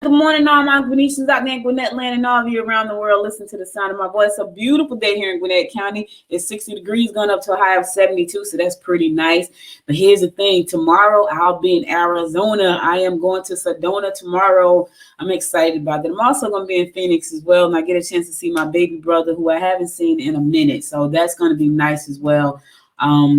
Good morning, all my Gwinnetians out there in Gwinnett land and all of you around the world. Listen to the sound of my voice. It's a beautiful day here in Gwinnett County. It's 60 degrees going up to a high of 72, so that's pretty nice. But here's the thing. Tomorrow, I'll be in Arizona. I am going to Sedona tomorrow. I'm excited about that. I'm also going to be in Phoenix as well, and I get a chance to see my baby brother, who I haven't seen in a minute. So that's going to be nice as well.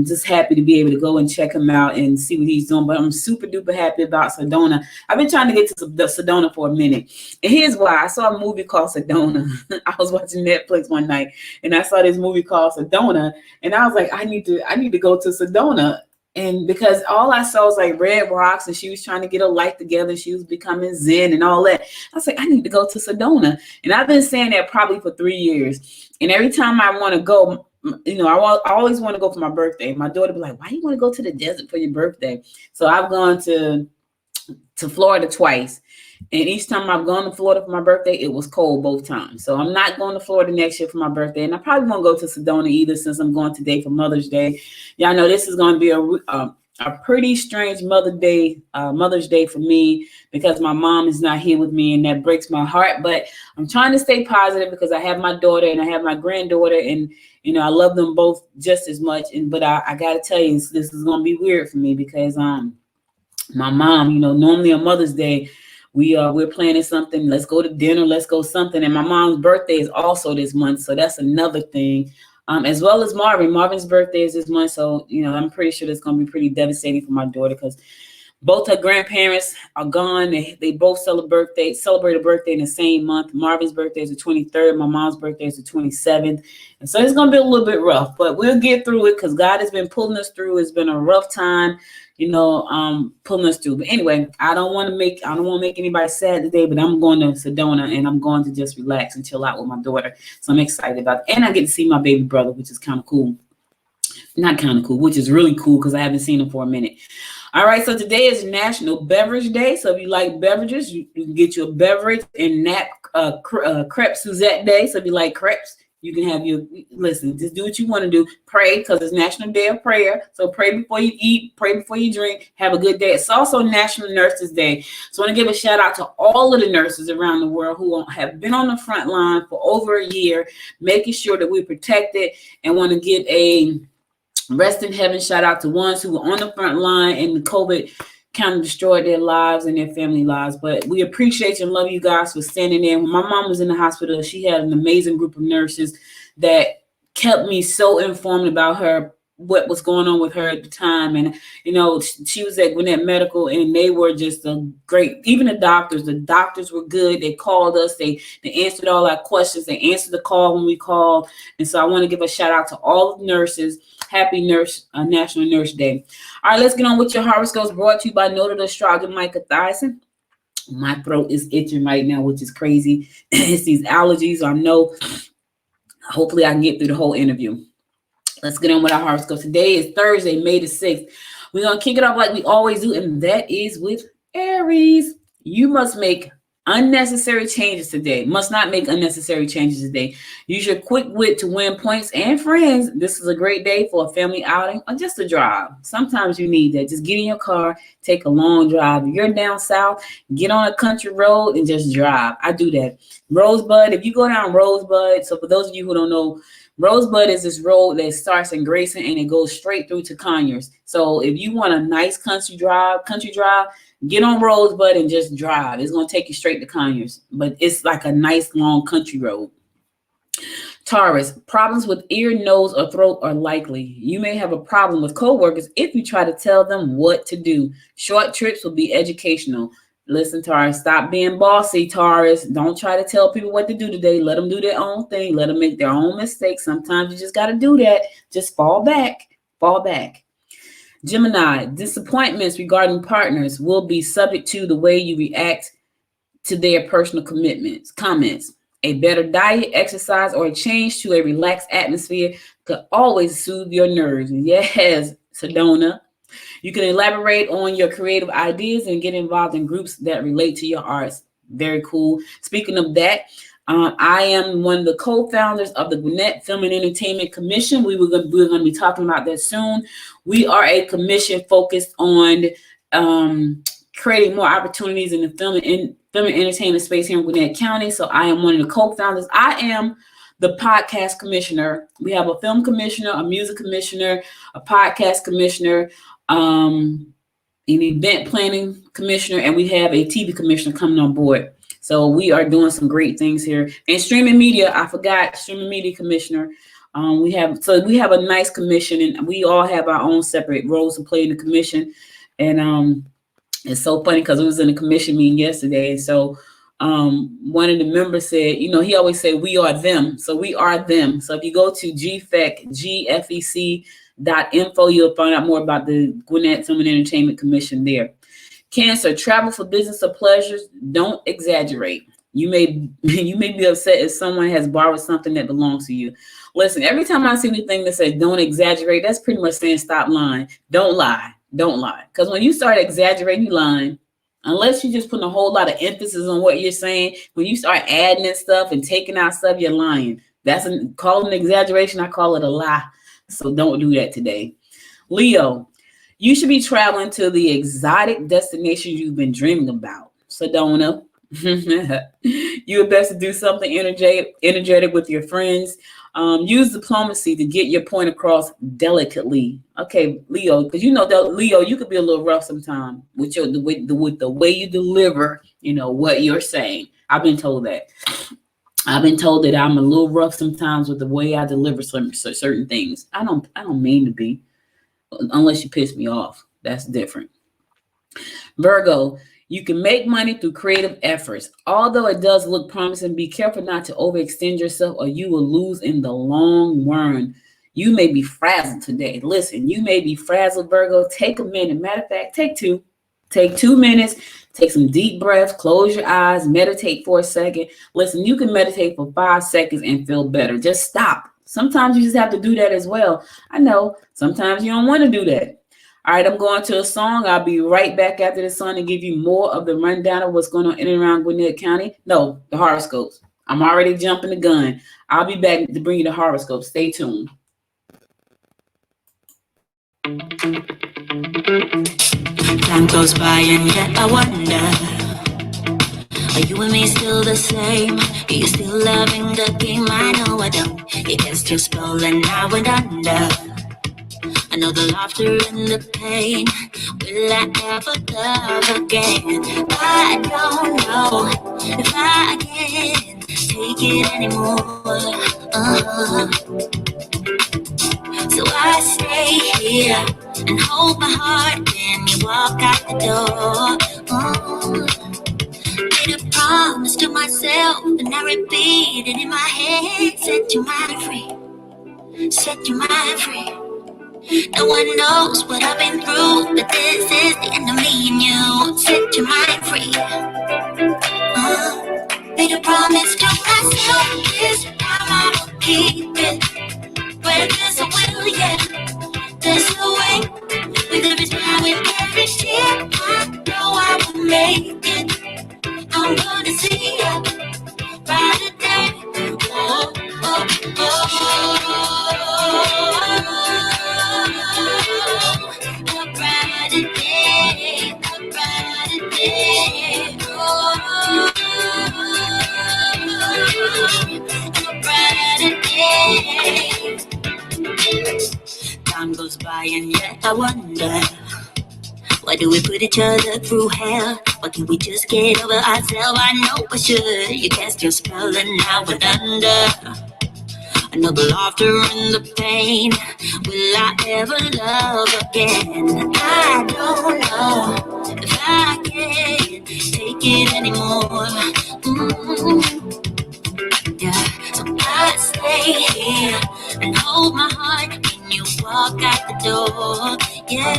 Just happy to be able to go and check him out and see what he's doing. But I'm super duper happy about Sedona. I've been trying to get to the Sedona for a minute. And here's why. I saw a movie called Sedona. I was watching Netflix one night and I saw this movie called Sedona. And I was like, I need to go to Sedona. And because all I saw was like red rocks, and she was trying to get her life together. She was becoming Zen and all that. I was like, I need to go to Sedona. And I've been saying that probably for 3 years. And every time I want to go, I always want to go for my birthday. My daughter be like, why you want to go to the desert for your birthday? So I've gone to Florida twice. And each time I've gone to Florida for my birthday, it was cold both times. So I'm not going to Florida next year for my birthday. And I probably won't go to Sedona either, since I'm going today for Mother's Day. Y'all know this is going to be a pretty strange Mother's Day for me, because my mom is not here with me, and that breaks my heart. But I'm trying to stay positive because I have my daughter and I have my granddaughter, and I love them both just as much. But I got to tell you, this is going to be weird for me because my mom, normally on Mother's Day, we're planning something. Let's go to dinner. Let's go something. And my mom's birthday is also this month, so that's another thing. As well as Marvin. Marvin's birthday is this month, so I'm pretty sure that's going to be pretty devastating for my daughter, because both her grandparents are gone. They both celebrate a birthday in the same month. Marvin's birthday is the 23rd. My mom's birthday is the 27th. And so it's going to be a little bit rough, but we'll get through it because God has been pulling us through. It's been a rough time, pulling us through. But anyway, I don't want to make anybody sad today, but I'm going to Sedona, and I'm going to just relax and chill out with my daughter. So I'm excited about it. And I get to see my baby brother, which is kind of cool. Not kind of cool, which is really cool because I haven't seen him for a minute. All right, so today is National Beverage Day. So if you like beverages, you can get you a beverage. And Crepe Suzette Day. So if you like crepes, you can have just do what you want to do. Pray, because it's National Day of Prayer. So pray before you eat, pray before you drink. Have a good day. It's also National Nurses Day. So I want to give a shout out to all of the nurses around the world who have been on the front line for over a year, making sure that we're protected, and want to give a rest in heaven shout out to ones who were on the front line and the COVID kind of destroyed their lives and their family lives. But we appreciate you and love you guys for standing there. When my mom was in the hospital, she had an amazing group of nurses that kept me so informed about what was going on with her at the time. And, she was at Gwinnett Medical, and they were just even the doctors were good. They called us, they answered all our questions. They answered the call when we called. And so I want to give a shout out to all of the nurses. Happy National Nurse Day. All right, let's get on with your horoscopes, brought to you by noted astrologer Micah Thyssen. My throat is itching right now, which is crazy. It's these allergies. I know. Hopefully I can get through the whole interview. Let's get on with our horoscope. Today is Thursday, May the 6th. We're going to kick it off like we always do, and that is with Aries. You must make unnecessary changes today. Must not make unnecessary changes today. Use your quick wit to win points and friends. This is a great day for a family outing or just a drive. Sometimes you need that. Just get in your car, take a long drive. If you're down south, get on a country road and just drive. I do that. Rosebud, if you go down Rosebud, so for those of you who don't know, Rosebud is this road that starts in Grayson and it goes straight through to Conyers. So if you want a nice country drive, get on Rosebud and just drive. It's going to take you straight to Conyers, but it's like a nice long country road. Taurus, problems with ear, nose, or throat are likely. You may have a problem with coworkers if you try to tell them what to do. Short trips will be educational. Listen, Taurus, stop being bossy, Taurus. Don't try to tell people what to do today. Let them do their own thing. Let them make their own mistakes. Sometimes you just got to do that. Just fall back. Fall back. Gemini, disappointments regarding partners will be subject to the way you react to their personal comments. A better diet, exercise, or a change to a relaxed atmosphere could always soothe your nerves. Yes, Sedona. You can elaborate on your creative ideas and get involved in groups that relate to your arts. Very cool. Speaking of that, I am one of the co-founders of the Gwinnett Film and Entertainment Commission. We're going to be talking about that soon. We are a commission focused on creating more opportunities in the film and entertainment space here in Gwinnett County. So I am one of the co-founders. I am the podcast commissioner. We have a film commissioner, a music commissioner, a podcast commissioner, an event planning commissioner, and we have a TV commissioner coming on board. So we are doing some great things here. And streaming media, I forgot, streaming media commissioner. We have a nice commission, and we all have our own separate roles to play in the commission. And it's so funny because it was in a commission meeting yesterday. And so one of the members said, he always said, we are them. So we are them. So if you go to GFEC.info, you'll find out more about the Gwinnett Film and Entertainment Commission there. Cancer, travel for business or pleasures. Don't exaggerate. You may be upset if someone has borrowed something that belongs to you. Listen, every time I see anything that says don't exaggerate, that's pretty much saying stop lying. Don't lie. Don't lie. Because when you start exaggerating, you're lying. Unless you're just putting a whole lot of emphasis on what you're saying, when you start adding in stuff and taking out stuff, you're lying. Call it an exaggeration. I call it a lie. So don't do that today. Leo, you should be traveling to the exotic destinations you've been dreaming about. Sedona, you're best to do something energetic with your friends. Use diplomacy to get your point across delicately. Okay, Leo, because Leo, you could be a little rough sometimes with the way you deliver, what you're saying. I've been told that. I've been told that I'm a little rough sometimes with the way I deliver certain things. I don't mean to be, unless you piss me off. That's different. Virgo, you can make money through creative efforts. Although it does look promising, be careful not to overextend yourself or you will lose in the long run. You may be frazzled today. Listen, you may be frazzled, Virgo. Take a minute. Matter of fact, take 2. Take 2 minutes. Take some deep breaths. Close your eyes. Meditate for a second. Listen, you can meditate for 5 seconds and feel better. Just stop. Sometimes you just have to do that as well. I know. Sometimes you don't want to do that. All right, I'm going to a song. I'll be right back after the song and give you more of the rundown of what's going on in and around Gwinnett County. No, the horoscopes. I'm already jumping the gun. I'll be back to bring you the horoscopes. Stay tuned. Time goes by and yet I wonder, are you and me still the same? Are you still loving the game? I know I don't. You cast your spell and now we're under. I know the laughter and the pain. Will I ever love again? I don't know if I can take it anymore. So I stay here and hold my heart when you walk out the door. Made a promise to myself and I repeat it in my head. Set your mind free. Set your mind free. No one knows what I've been through, but this is the end of me and you. Set your mind free. Made a promise to myself, this time I will keep it. Where there's a will, yeah, there's a way. With every smile, with every tear, I know I will make it. I'm gonna see ya brighter day. Oh, oh, oh. A brighter day, a brighter day. Oh, a brighter day. Time goes by and yet I wonder, why do we put each other through hell? Why can't we just get over ourselves? I know I should. You cast your spell and now we're under. I know the laughter and the pain. Will I ever love again? I don't know if I can take it anymore. Yeah, so I stay here and hold my heart when you walk out the door. Yeah.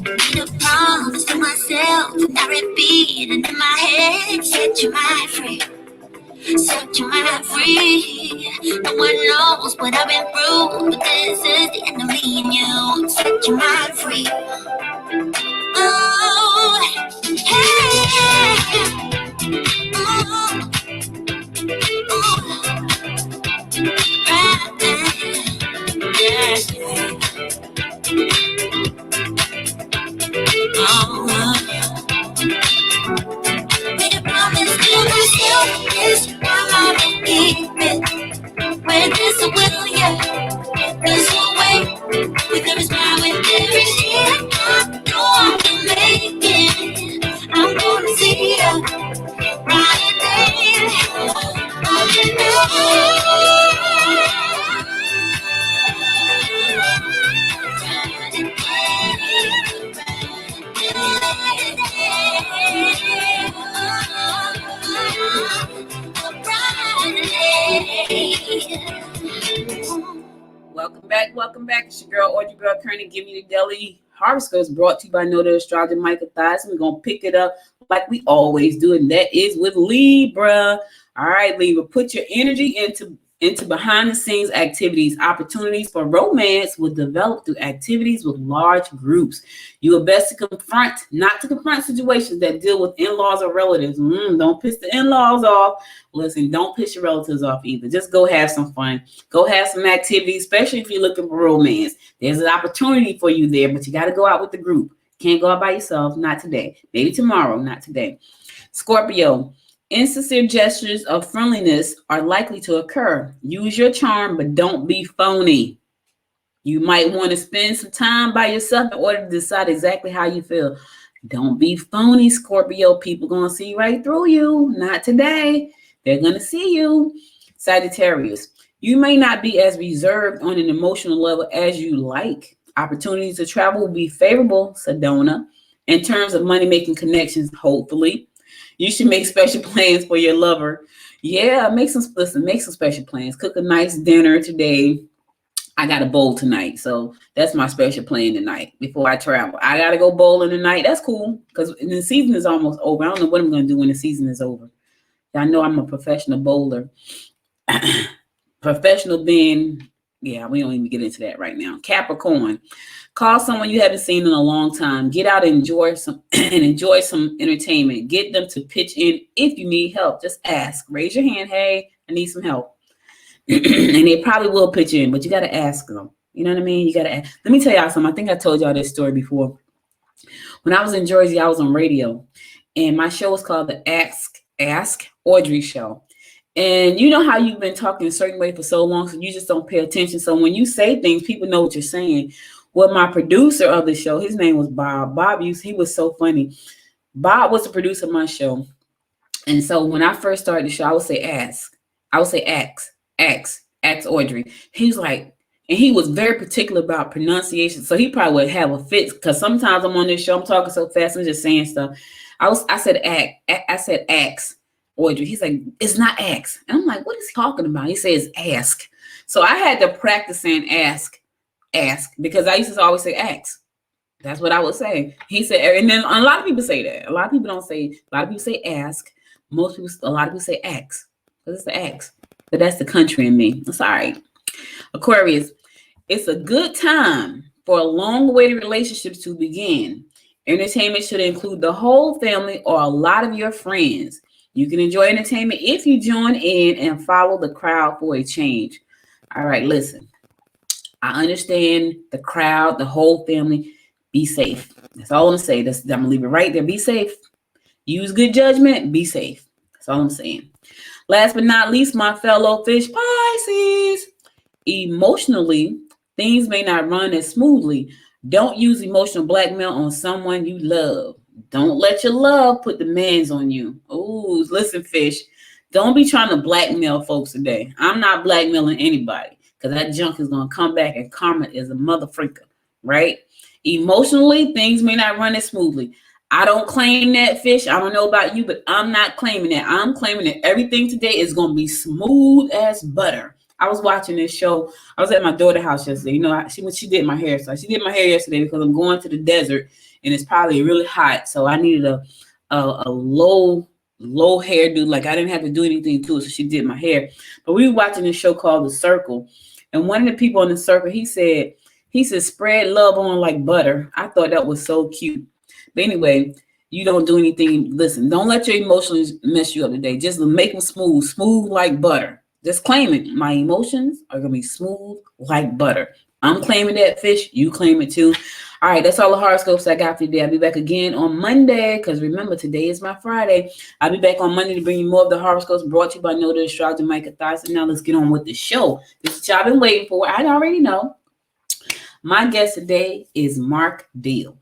Made a promise to myself and I repeat it in my head. Set your mind free. Set your mind free. No one knows what I've been through, but this is the end of me and you. Set your mind free. Oh, hey. Right there. Yeah. Welcome back. It's your girl, Audrey Girl Kearney, giving you the daily horoscopes brought to you by Know the Astrologer Michael Thies. We're going to pick it up like we always do, and that is with Libra. All right, Libra, put your energy into behind the scenes activities. Opportunities for romance will develop through activities with large groups. You are best to not to confront situations that deal with in-laws or relatives. Don't piss the in-laws off. Listen, don't piss your relatives off either. Just go have some fun. Go have some activities, especially if you're looking for romance. There's an opportunity for you there, but you got to go out with the group. Can't go out by yourself. Not today. Maybe tomorrow. Not today. Scorpio. Insincere gestures of friendliness are likely to occur. Use your charm, but don't be phony. You might want to spend some time by yourself in order to decide exactly how you feel. Don't be phony, Scorpio. People going to see right through you. Not today. They're going to see you. Sagittarius. You may not be as reserved on an emotional level as you like. Opportunities to travel will be favorable, Sedona. In terms of money-making connections, hopefully. You should make special plans for your lover. Yeah, make some special plans. Cook a nice dinner today. I got a bowl tonight, so that's my special plan tonight before I travel. I got to go bowling tonight. That's cool because the season is almost over. I don't know what I'm going to do when the season is over. I know I'm a professional bowler. Professional being, yeah, we don't even get into that right now. Capricorn. Call someone you haven't seen in a long time. Get out and enjoy some entertainment. Get them to pitch in if you need help. Just ask. Raise your hand. Hey, I need some help. And they probably will pitch in, but you got to ask them. You know what I mean? You got to ask. Let me tell y'all something. I think I told y'all this story before. When I was in Jersey, I was on radio, and my show was called the Ask Audrey Show. And you know how you've been talking a certain way for so long, so you just don't pay attention. So when you say things, people know what you're saying. Well, my producer of the show, his name was Bob. He was so funny. Bob was the producer of my show. And so when I first started the show, I would say ask. I would say ask Audrey. He was like, and he was very particular about pronunciation. So he probably would have a fit because sometimes I'm on this show, I'm talking so fast, I'm just saying stuff. I said ask Audrey. He's like, it's not ask. And I'm like, what is he talking about? He says ask. So I had to practice saying ask because I used to always say ask. That's what I would say. He said, and then a lot of people say that. A lot of people don't say, a lot of people say ask. A lot of people say ask. Because it's the ask. But that's the country in me. It's all right. Aquarius, it's a good time for a long-awaited relationships to begin. Entertainment should include the whole family or a lot of your friends. You can enjoy entertainment if you join in and follow the crowd for a change. All right, listen. I understand the crowd, the whole family. Be safe. That's all I'm going to say. I'm going to leave it right there. Be safe. Use good judgment. Be safe. That's all I'm saying. Last but not least, my fellow fish Pisces. Emotionally, things may not run as smoothly. Don't use emotional blackmail on someone you love. Don't let your love put demands on you. Oh, listen, fish. Don't be trying to blackmail folks today. I'm not blackmailing anybody because that junk is going to come back and karma is a motherfreaker, right? Emotionally, things may not run as smoothly. I don't claim that, fish. I don't know about you, but I'm not claiming that. I'm claiming that everything today is going to be smooth as butter. I was watching this show. I was at my daughter's house yesterday. You know, she did my hair. So she did my hair yesterday because I'm going to the desert and it's probably really hot. So I needed a low hairdo. Like I didn't have to do anything to it. So she did my hair. But we were watching this show called The Circle. And one of the people in the circle, he said, spread love on like butter. I thought that was so cute. But anyway, you don't do anything. Listen, don't let your emotions mess you up today. Just make them smooth like butter. Just claim it. My emotions are going to be smooth like butter. I'm claiming that, fish. You claim it too. All right, that's all the horoscopes I got for today. I'll be back again on Monday because remember, today is my Friday. I'll be back on Monday to bring you more of the horoscopes brought to you by Know the Astrologer Michael Thies. And now let's get on with the show. This is what y'all been waiting for. I already know. My guest today is Mark Deal.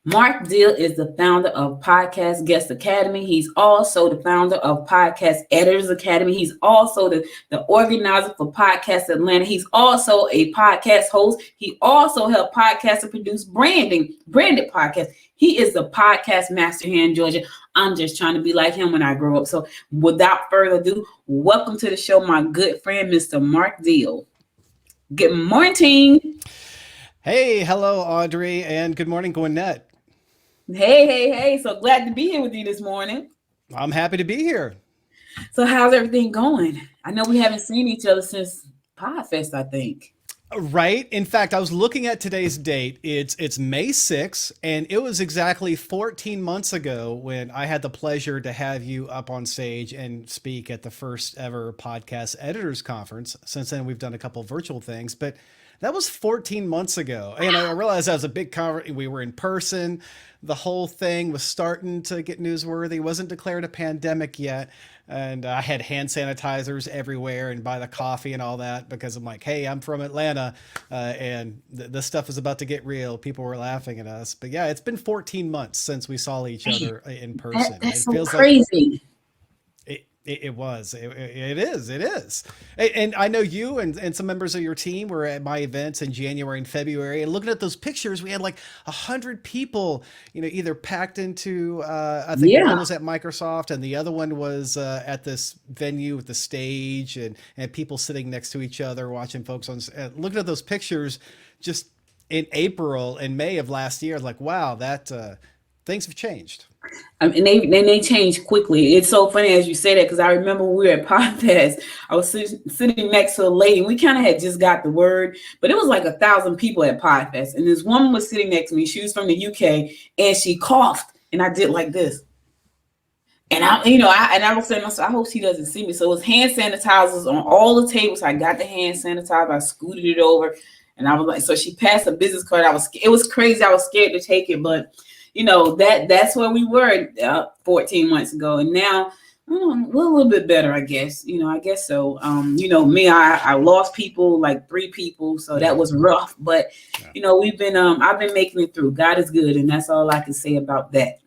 Mark Deal is the founder of Podcast Guest Academy. He's also the founder of Podcast Editors Academy. He's also the organizer for Podcast Atlanta. He's also a podcast host. He also helped podcasters produce branded podcasts. He is the podcast master here in Georgia. I'm just trying to be like him when I grow up. So without further ado, welcome to the show, my good friend, Mr. Mark Deal. Good morning. Hey, hello, Audrey, and good morning, Gwinnett. Hey. So glad to be here with you this morning. I'm happy to be here. So how's everything going? I know we haven't seen each other since Podfest, I think. Right. In fact, I was looking at today's date. It's May 6th, and it was exactly 14 months ago when I had the pleasure to have you up on stage and speak at the first ever podcast editors conference. Since then, we've done a couple virtual things, but that was 14 months ago. And I realized that was a big conference. We were in person. The whole thing was starting to get newsworthy. It wasn't declared a pandemic yet. And I had hand sanitizers everywhere and buy the coffee and all that because I'm like, hey, I'm from Atlanta, and this stuff is about to get real. People were laughing at us. But yeah, it's been 14 months since we saw each other in person. That's It so feels like crazy. it is. And I know you and some members of your team were at my events in January and February, and looking at those pictures, we had like 100 people, either packed into, I think one Yeah. was at Microsoft and the other one was at this venue with the stage and people sitting next to each other, watching folks looking at those pictures just in April and May of last year. I was like, wow, that, things have changed. And they change quickly. It's so funny as you say that because I remember when we were at Podcast. I was sitting next to a lady. We kind of had just got the word, but it was like 1,000 people at Podcast, and this woman was sitting next to me. She was from the UK, and she coughed, and I did like this. And I was saying to myself, I hope she doesn't see me. So it was hand sanitizers on all the tables. I got the hand sanitizer. I scooted it over, and I was like, so she passed a business card. It was crazy. I was scared to take it, but that's where we were 14 months ago, and now we're a little bit better, I guess. I guess so. Me, I lost people, like 3 people, so that was rough. But we've been I've been making it through. God is good, and that's all I can say about that.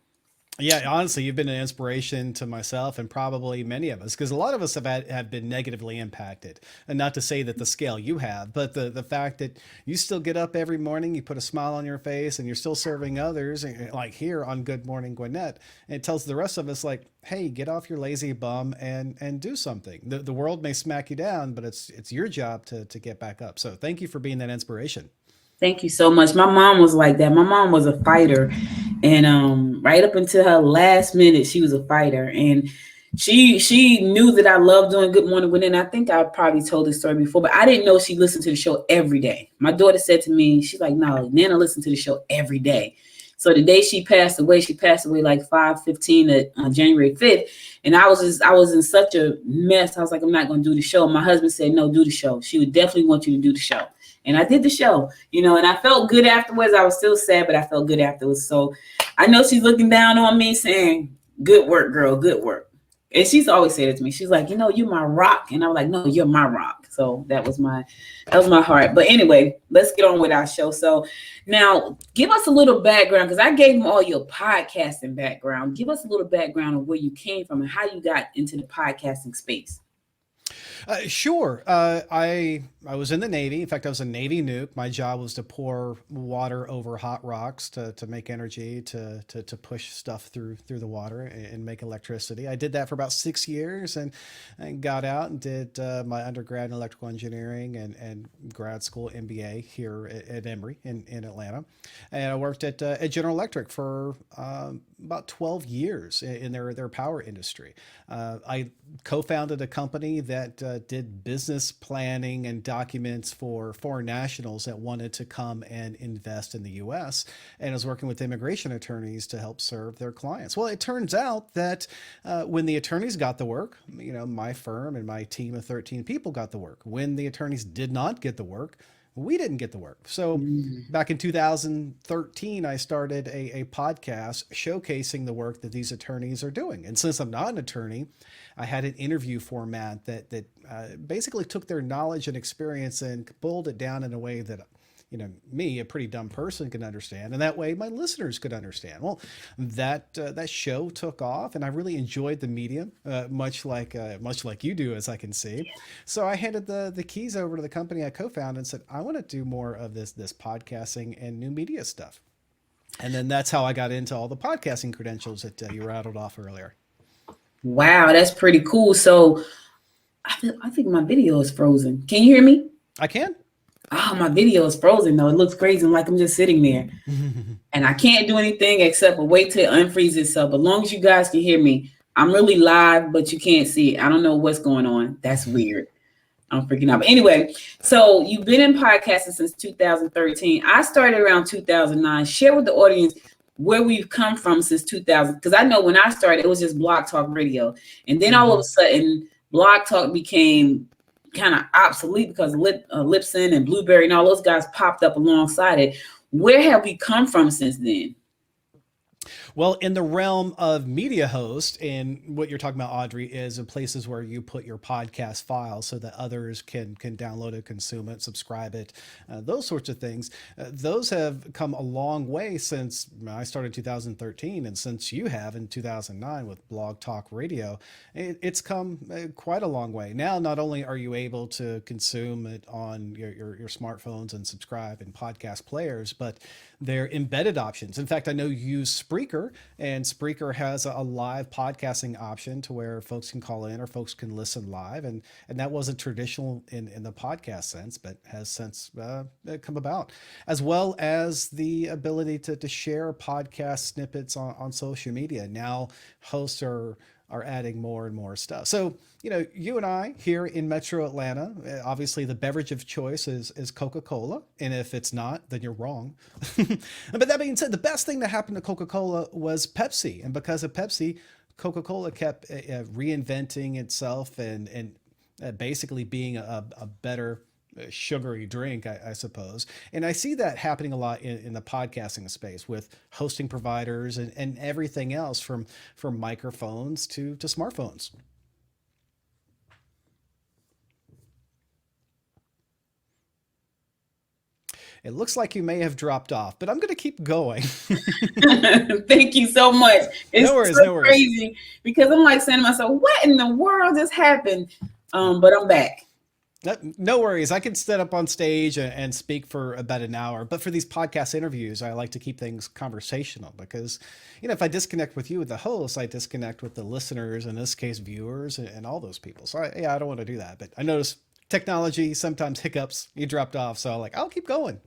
Yeah, honestly, you've been an inspiration to myself and probably many of us because a lot of us have been negatively impacted. And not to say that the scale you have, but the fact that you still get up every morning, you put a smile on your face, and you're still serving others, like here on Good Morning Gwinnett. And it tells the rest of us, like, hey, get off your lazy bum and do something. The world may smack you down, but it's your job to get back up. So thank you for being that inspiration. Thank you so much. My mom was like that. My mom was a fighter, and right up until her last minute, she was a fighter, and she knew that I loved doing Good Morning Gwinnett. And I think I probably told this story before, but I didn't know she listened to the show every day. My daughter said to me, she's like, "No, Nana listened to the show every day." So the day she passed away like 5/15 on January 5th, and I was in such a mess. I was like, I'm not going to do the show. My husband said, "No, do the show. She would definitely want you to do the show." And I did the show, and I felt good afterwards. I was still sad, but I felt good afterwards. So I know she's looking down on me saying, "Good work, girl, good work." And she's always said it to me. She's like, "You're my rock." And I was like, "No, you're my rock." So that was my heart. But anyway, let's get on with our show. So now give us a little background, because I gave them all your podcasting background. Give us a little background of where you came from and how you got into the podcasting space. Sure. I was in the Navy. In fact, I was a Navy nuke. My job was to pour water over hot rocks to make energy, to push stuff through the water and make electricity. I did that for about 6 years and got out and did my undergrad in electrical engineering and grad school MBA here at Emory in Atlanta. And I worked at General Electric for about 12 years in their power industry. I co-founded a company that did business planning and documents for foreign nationals that wanted to come and invest in the U.S. and I was working with immigration attorneys to help serve their clients. Well, it turns out that when the attorneys got the work, my firm and my team of 13 people got the work. When the attorneys did not get the work, we didn't get the work. So back in 2013, I started a podcast showcasing the work that these attorneys are doing. And since I'm not an attorney, I had an interview format that basically took their knowledge and experience and boiled it down in a way that me, a pretty dumb person, can understand, and that way my listeners could understand. Well, that show took off, and I really enjoyed the medium, much like you do, as I can see. So I handed the keys over to the company I co-founded and said, I want to do more of this podcasting and new media stuff. And then that's how I got into all the podcasting credentials that you rattled off earlier. Wow, that's pretty cool. So I think my video is frozen. Can you hear me? I can. My video is frozen though. It looks crazy. I'm like I'm just sitting there. And I can't do anything except for wait till it unfreezes itself. As long as you guys can hear me, I'm really live, but you can't see it. I don't know what's going on. That's weird. I'm freaking out. But anyway, so you've been in podcasting since 2013. I started around 2009. Share with the audience where we've come from since 2000. Because I know when I started, it was just Blog Talk Radio. And then all of a sudden, Blog Talk became kind of obsolete because Lipson and Blueberry and all those guys popped up alongside it. Where have we come from since then? Well, in the realm of media host, and what you're talking about, Audrey, is in places where you put your podcast file so that others can download it, consume it, subscribe it, those sorts of things. Those have come a long way since I started in 2013, and since you have in 2009 with Blog Talk Radio, it's come quite a long way. Now, not only are you able to consume it on your smartphones and subscribe in podcast players, but they're embedded options. In fact, I know you use Spreaker, and Spreaker has a live podcasting option to where folks can call in or folks can listen live. And that wasn't traditional in the podcast sense, but has since come about, as well as the ability to share podcast snippets on social media. Now hosts are adding more and more stuff. So, you and I here in Metro Atlanta, obviously the beverage of choice is Coca-Cola. And if it's not, then you're wrong. But that being said, the best thing that happened to Coca-Cola was Pepsi. And because of Pepsi, Coca-Cola kept reinventing itself and basically being a better sugary drink, I suppose. And I see that happening a lot in the podcasting space with hosting providers and everything else from microphones to smartphones. It looks like you may have dropped off, but I'm going to keep going. Thank you so much. It's no worries. Crazy because I'm like saying to myself, what in the world just happened? But I'm back. No worries. I can stand up on stage and speak for about an hour. But for these podcast interviews, I like to keep things conversational because, if I disconnect with you, the host, I disconnect with the listeners, in this case, viewers and all those people. So I don't want to do that. But I notice technology, sometimes hiccups, you dropped off. So I'll keep going.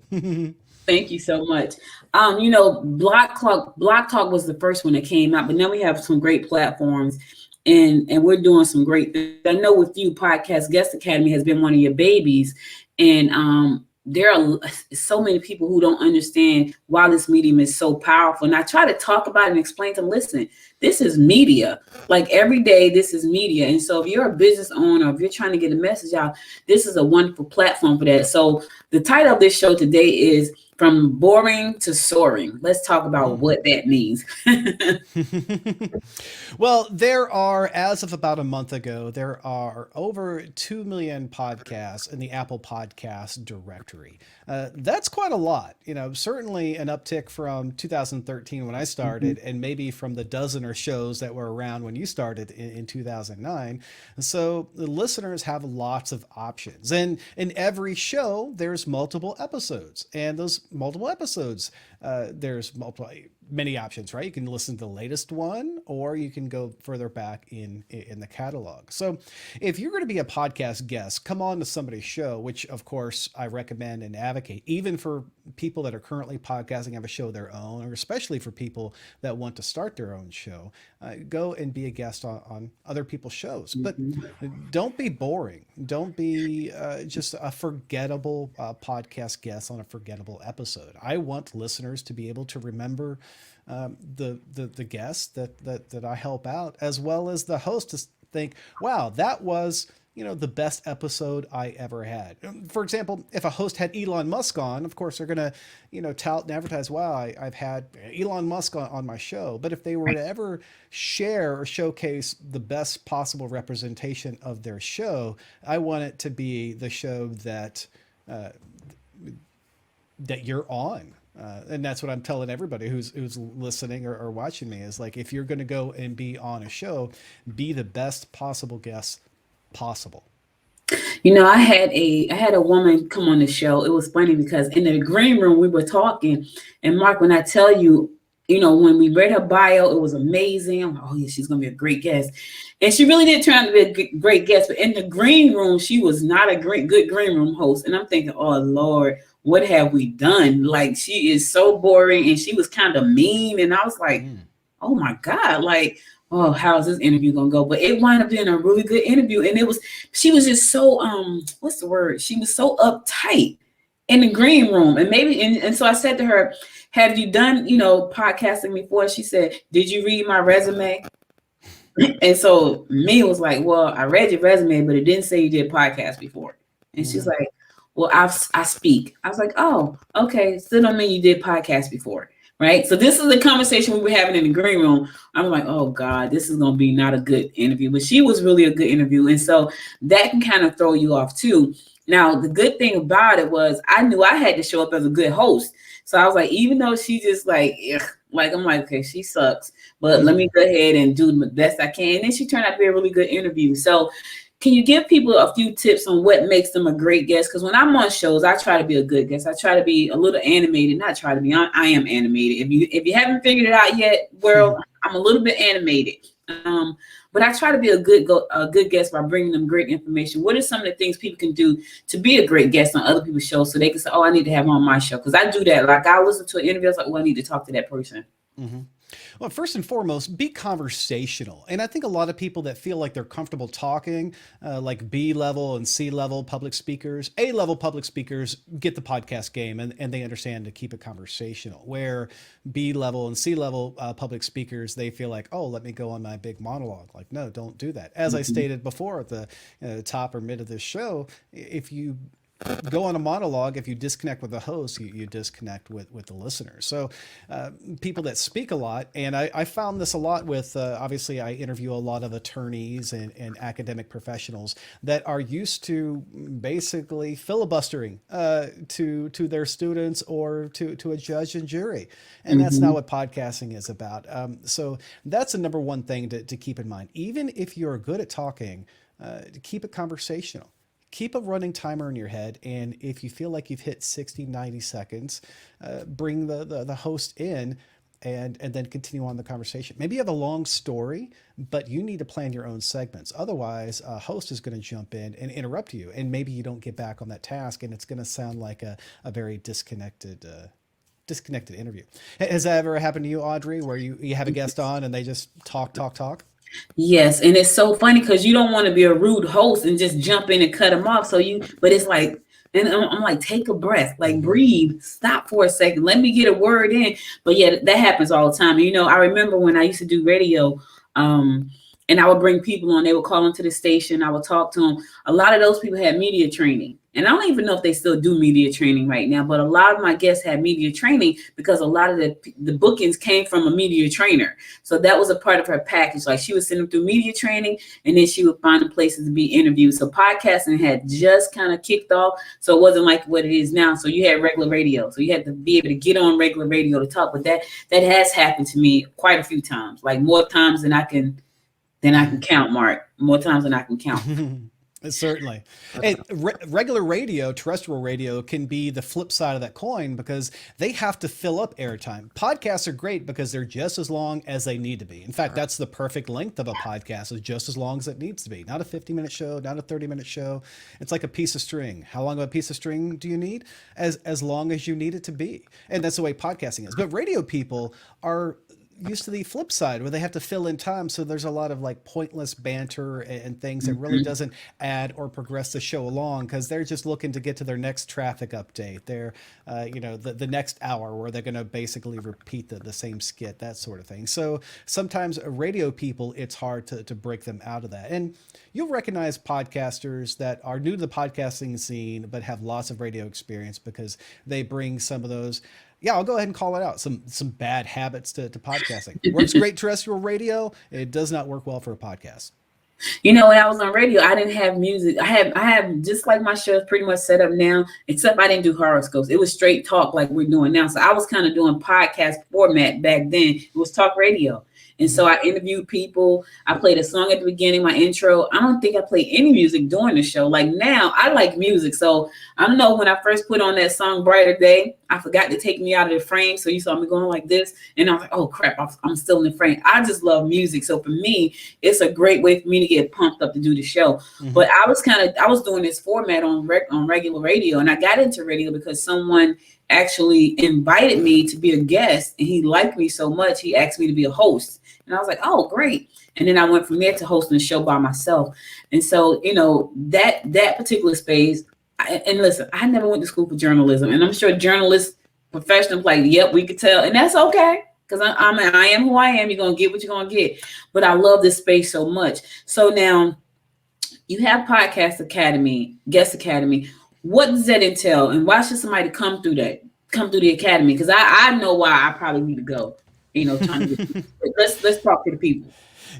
Thank you so much. Blog Talk was the first one that came out, but now we have some great platforms. And we're doing some great things. I know with you, Podcast Guest Academy has been one of your babies. And there are so many people who don't understand why this medium is so powerful. And I try to talk about it and explain to them, listen, this is media. Like every day, this is media. And so if you're a business owner, if you're trying to get a message out, this is a wonderful platform for that. So the title of this show today is From Boring to Soaring. Let's talk about what that means. Well, there are, as of about a month ago, there are over 2 million podcasts in the Apple Podcast directory. That's quite a lot. Certainly an uptick from 2013 when I started, and maybe from the dozen or shows that were around when you started in 2009. So the listeners have lots of options. And in every show, there's multiple episodes. And those multiple episodes, there's many options, right? You can listen to the latest one, or you can go further back in the catalog. So if you're going to be a podcast guest, come on to somebody's show, which of course I recommend and advocate, even for people that are currently podcasting, have a show of their own, or especially for people that want to start their own show, go and be a guest on other people's shows. But don't be boring. Don't be just a forgettable podcast guest on a forgettable episode. I want listeners to be able to remember the guests that I help out, as well as the host to think, wow, that was the best episode I ever had. For example, if a host had Elon Musk on, of course they're gonna tout and advertise, wow, I've had Elon Musk on my show. But if they were to ever share or showcase the best possible representation of their show, I want it to be the show that you're on. And that's what I'm telling everybody who's listening or watching me, is like, if you're going to go and be on a show, be the best possible guest possible. I had a woman come on the show. It was funny because in the green room we were talking, and Mark, when I tell you, when we read her bio, it was amazing. I'm like, oh yeah, she's gonna be a great guest, and she really did turn out to be a great guest. But in the green room, she was not a good green room host, and I'm thinking, oh Lord, what have we done? Like, she is so boring, and she was kind of mean, and I was like, oh my God, like, oh, how's this interview gonna go? But it wound up being a really good interview, and she was just so what's the word? She was so uptight in the green room, and so I said to her, have you done, podcasting before? She said, did you read my resume? And so me was like, well, I read your resume, but it didn't say you did podcasts before. And she's like, well, I speak. I was like, oh, okay. Still don't mean you did podcasts before. Right. So this is the conversation we were having in the green room. I'm like, oh God, this is going to be not a good interview, but she was really a good interview. And so that can kind of throw you off too. Now, the good thing about it was I knew I had to show up as a good host. So I was like, even though she just like, I'm like, okay, she sucks, but let me go ahead and do the best I can. And then she turned out to be a really good interview. So can you give people a few tips on what makes them a great guest? Because when I'm on shows, I try to be a good guest. I try to be a little animated, not try to be, I am animated. If you haven't figured it out yet, world, I'm a little bit animated. But I try to be a good guest by bringing them great information. What are some of the things people can do to be a great guest on other people's shows so they can say, oh, I need to have them on my show? Because I do that. Like, I listen to an interview, I was like, well, I need to talk to that person. Mm-hmm. Well, first and foremost, be conversational. And I think a lot of people that feel like they're comfortable talking, like B level and C level public speakers, A level public speakers get the podcast game and they understand to keep it conversational. Where B level and C level public speakers, they feel like, oh, let me go on my big monologue. Like, no, don't do that. As I stated before at the top or mid of this show, if you go on a monologue, if you disconnect with the host, you disconnect with the listener. So people that speak a lot, and I found this a lot with, obviously I interview a lot of attorneys and academic professionals that are used to basically filibustering to their students or to a judge and jury. And that's not what podcasting is about. So that's the number one thing to keep in mind. Even if you're good at talking, keep it conversational. Keep a running timer in your head, and if you feel like you've hit 60, 90 seconds, bring the host in and then continue on the conversation. Maybe you have a long story, but you need to plan your own segments. Otherwise, a host is going to jump in and interrupt you, and maybe you don't get back on that task, and it's going to sound like a very disconnected interview. Has that ever happened to you, Audrey, where you have a guest on and they just talk? Yes, and it's so funny because you don't want to be a rude host and just jump in and cut them off. But it's like, and I'm like, take a breath, like breathe, stop for a second, let me get a word in. But yeah, that happens all the time. I remember when I used to do radio, and I would bring people on. They would call into the station. I would talk to them. A lot of those people had media training. And I don't even know if they still do media training right now, but a lot of my guests had media training because a lot of the bookings came from a media trainer. So that was a part of her package. Like, she would send them through media training, and then she would find the places to be interviewed. So podcasting had just kind of kicked off. So it wasn't like what it is now. So you had regular radio. So you had to be able to get on regular radio to talk. But that has happened to me quite a few times, like more times than I can count, Mark. More times than I can count. Certainly. And regular radio, terrestrial radio, can be the flip side of that coin because they have to fill up airtime. Podcasts are great because they're just as long as they need to be. In fact, that's the perfect length of a podcast, is just as long as it needs to be. Not a 50-minute show, not a 30-minute show. It's like a piece of string. How long of a piece of string do you need? As long as you need it to be. And that's the way podcasting is. But radio people are used to the flip side where they have to fill in time. So there's a lot of like pointless banter and things that really doesn't add or progress the show along because they're just looking to get to their next traffic update. They're, the next hour where they're going to basically repeat the same skit, that sort of thing. So sometimes radio people, it's hard to break them out of that. And you'll recognize podcasters that are new to the podcasting scene, but have lots of radio experience because they bring some of those, I'll go ahead and call it out, some bad habits to podcasting. Works great terrestrial radio. It does not work well for a podcast. When I was on radio, I didn't have music. I have just like my show is pretty much set up now, except I didn't do horoscopes. It was straight talk like we're doing now. So I was kind of doing podcast format back then. It was talk radio. And so I interviewed people. I played a song at the beginning, my intro. I don't think I played any music during the show. Like now, I like music. So I don't know, when I first put on that song Brighter Day, I forgot to take me out of the frame. So you saw me going like this. And I was like, oh crap, I'm still in the frame. I just love music. So for me, it's a great way for me to get pumped up to do the show. Mm-hmm. But I was doing this format on regular radio. And I got into radio because someone actually invited me to be a guest. And he liked me so much, he asked me to be a host. And I was like, oh, great. And then I went from there to hosting a show by myself. And so, that particular space, and listen, I never went to school for journalism. And I'm sure journalists, professionals like, yep, we could tell. And that's okay. Because I am who I am. You're going to get what you're going to get. But I love this space so much. So now you have Podcast Academy, Guest Academy. What does that entail? And why should somebody come through the academy? Because I know why I probably need to go. Trying to get let's talk to the people.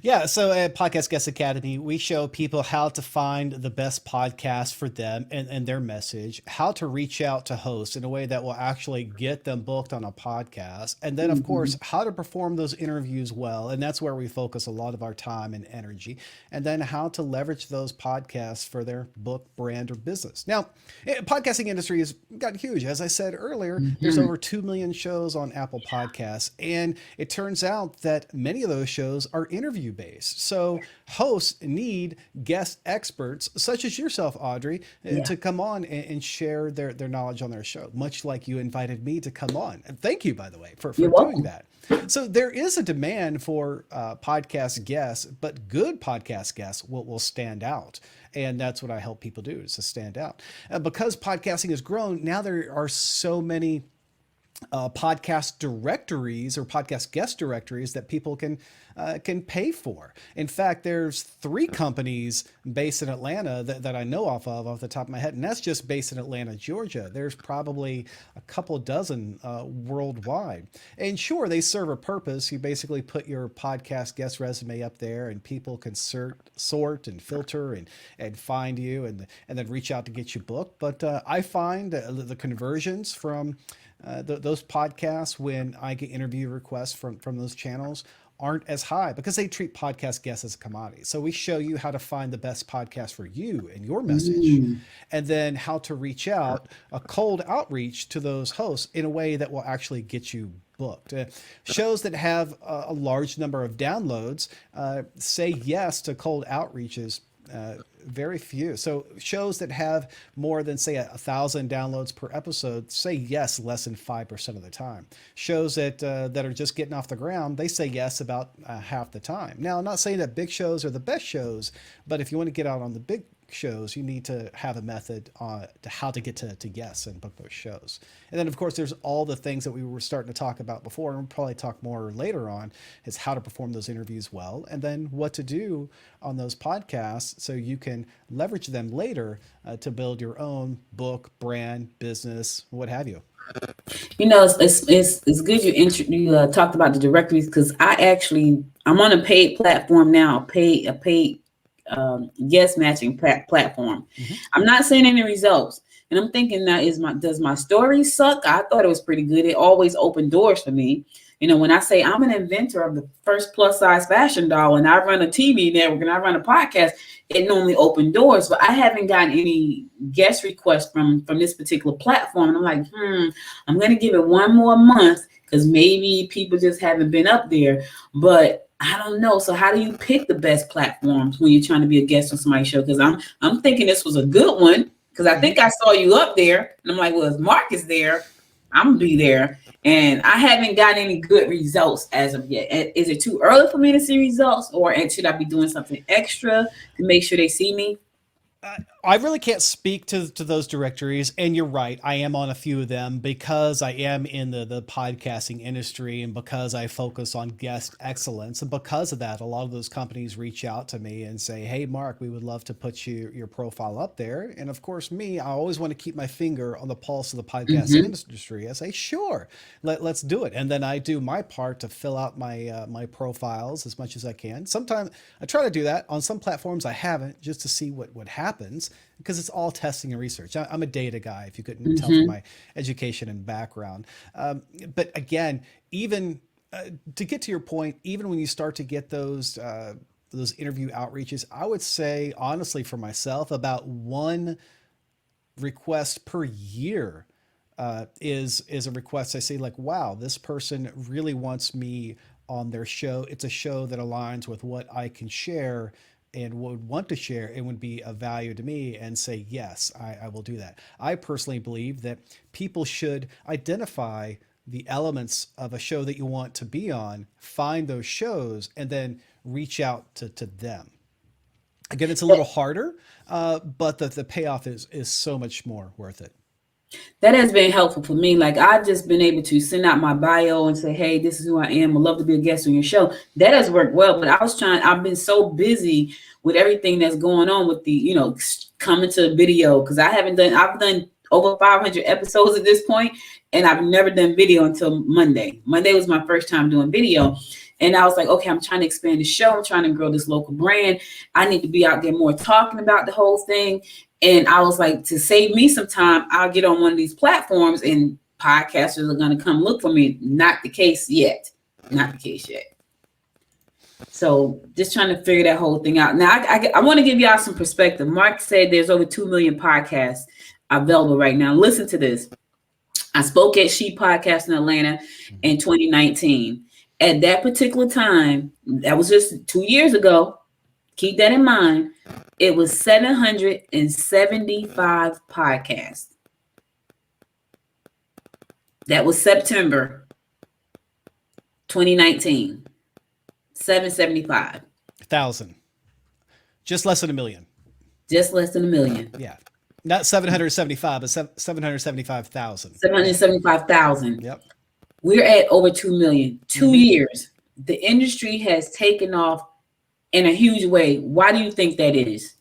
Yeah, so at Podcast Guest Academy, we show people how to find the best podcast for them and their message, how to reach out to hosts in a way that will actually get them booked on a podcast, and then, of course, how to perform those interviews well, and that's where we focus a lot of our time and energy, and then how to leverage those podcasts for their book, brand, or business. Now, podcasting industry has gotten huge. As I said earlier, there's over 2 million shows on Apple Podcasts, and it turns out that many of those shows are interview based. So hosts need guest experts such as yourself, Audrey, to come on and share their knowledge on their show, much like you invited me to come on. And thank you, by the way, for doing that. So there is a demand for podcast guests, but good podcast guests will stand out. And that's what I help people do, is to stand out. Because podcasting has grown, now there are so many podcast directories or podcast guest directories that people can pay for. In fact, there's 3 companies based in Atlanta that I know off the top of my head, and that's just based in Atlanta, Georgia. There's probably a couple dozen worldwide. And sure, they serve a purpose. You basically put your podcast guest resume up there, and people can sort and filter and find you and then reach out to get you booked. But I find the conversions from those podcasts, when I get interview requests from those channels, aren't as high because they treat podcast guests as a commodity. So we show you how to find the best podcast for you and your message, and then how to reach out, a cold outreach to those hosts in a way that will actually get you booked. Shows that have a large number of downloads say yes to cold outreaches. Very few. So shows that have more than, say, 1,000 downloads per episode say yes less than 5% of the time. Shows that are just getting off the ground, they say yes about half the time. Now, I'm not saying that big shows are the best shows, but if you want to get out on the big shows, you need to have a method to how to get to yes and book those shows. And then, of course, there's all the things that we were starting to talk about before, and we'll probably talk more later on, is how to perform those interviews well, and then what to do on those podcasts so you can leverage them later to build your own book, brand, business, what have you. It's good you talked about the directories, because I'm on a paid platform now, a paid guest matching platform. I'm not seeing any results, and I'm thinking now, does my story suck? I thought it was pretty good. It always opened doors for me. When I say I'm an inventor of the first plus size fashion doll, and I run a TV network and I run a podcast, it normally opened doors, but I haven't gotten any guest requests from this particular platform. And I'm like, I'm going to give it one more month, because maybe people just haven't been up there, but I don't know. So how do you pick the best platforms when you're trying to be a guest on somebody's show? Because I'm thinking this was a good one, because I think I saw you up there, and I'm like, well, if Mark is there, I'm gonna be there. And I haven't gotten any good results as of yet. Is it too early for me to see results, or should I be doing something extra to make sure they see me? I really can't speak to those directories, and you're right. I am on a few of them because I am in the podcasting industry, and because I focus on guest excellence. And because of that, a lot of those companies reach out to me and say, hey, Mark, we would love to put your profile up there. And of course, I always want to keep my finger on the pulse of the podcasting industry. I say, sure, let's do it. And then I do my part to fill out my profiles as much as I can. Sometimes I try to do that. On some platforms I haven't, just to see what happens, because it's all testing and research. I'm a data guy, if you couldn't tell from my education and background. But again, even to get to your point, even when you start to get those interview outreaches, I would say, honestly, for myself, about one request per year is a request. I say like, wow, this person really wants me on their show. It's a show that aligns with what I can share and would want to share and would be of value to me, and say, yes, I will do that. I personally believe that people should identify the elements of a show that you want to be on, find those shows, and then reach out to them. Again, it's a little harder, but the payoff is so much more worth it. That has been helpful for me. Like, I've just been able to send out my bio and say, hey, this is who I am. I'd love to be a guest on your show. That has worked well. But I've been so busy with everything that's going on with the, coming to video, because I've done over 500 episodes at this point, and I've never done video until Monday. Monday was my first time doing video. And I was like, okay, I'm trying to expand the show. I'm trying to grow this local brand. I need to be out there more talking about the whole thing. And I was like, to save me some time, I'll get on one of these platforms and podcasters are going to come look for me. Not the case yet. Not the case yet. So just trying to figure that whole thing out. Now, I want to give y'all some perspective. Mark said there's over 2 million podcasts available right now. Listen to this. I spoke at She Podcast in Atlanta in 2019. At that particular time, that was just 2 years ago. Keep that in mind. It was 775 podcasts. That was September 2019. 775. 1,000. Just less than a million. Just less than a million. Yeah. Not 775, but 775,000. 775,000. Yep. We're at over 2 million. 2 years. The industry has taken off in a huge way. Why do you think that is?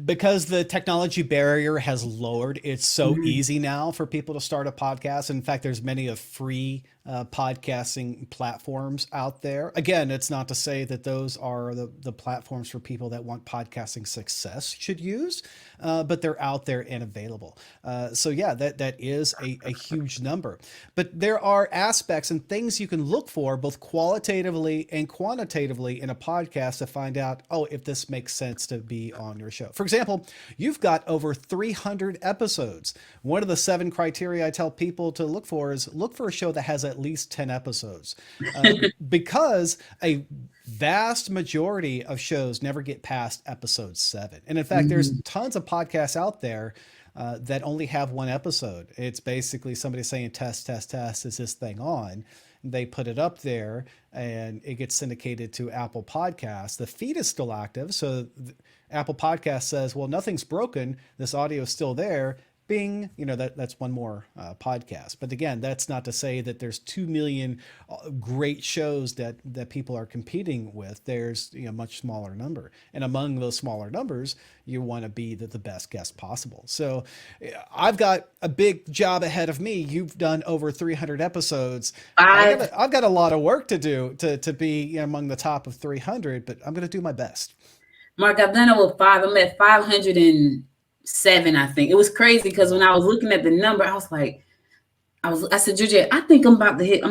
Because the technology barrier has lowered. It's so easy now for people to start a podcast. In fact, there's many of free podcasting platforms out there. Again, it's not to say that those are the platforms for people that want podcasting success should use, but they're out there and available. So yeah, that is a huge number. But there are aspects and things you can look for both qualitatively and quantitatively in a podcast to find out, if this makes sense to be on your show. For example, you've got over 300 episodes. One of the 7 criteria I tell people to look for is look for a show that has at least 10 episodes, because a vast majority of shows never get past episode 7. And in fact, there's tons of podcasts out there that only have 1 episode. It's basically somebody saying, test, test, test, is this thing on? They put it up there and it gets syndicated to Apple Podcasts. The feed is still active. So Apple Podcast says, well, nothing's broken. This audio is still there. Bing, that's one more podcast. But again, that's not to say that there's 2 million great shows that people are competing with. There's a much smaller number. And among those smaller numbers, you want to be the best guest possible. So I've got a big job ahead of me. You've done over 300 episodes. I've got a lot of work to do to be among the top of 300, but I'm going to do my best. Mark, I've done over 5. I'm at 507, I think. It was crazy because when I was looking at the number, I was like, I said, Georgette, I think I'm about to hit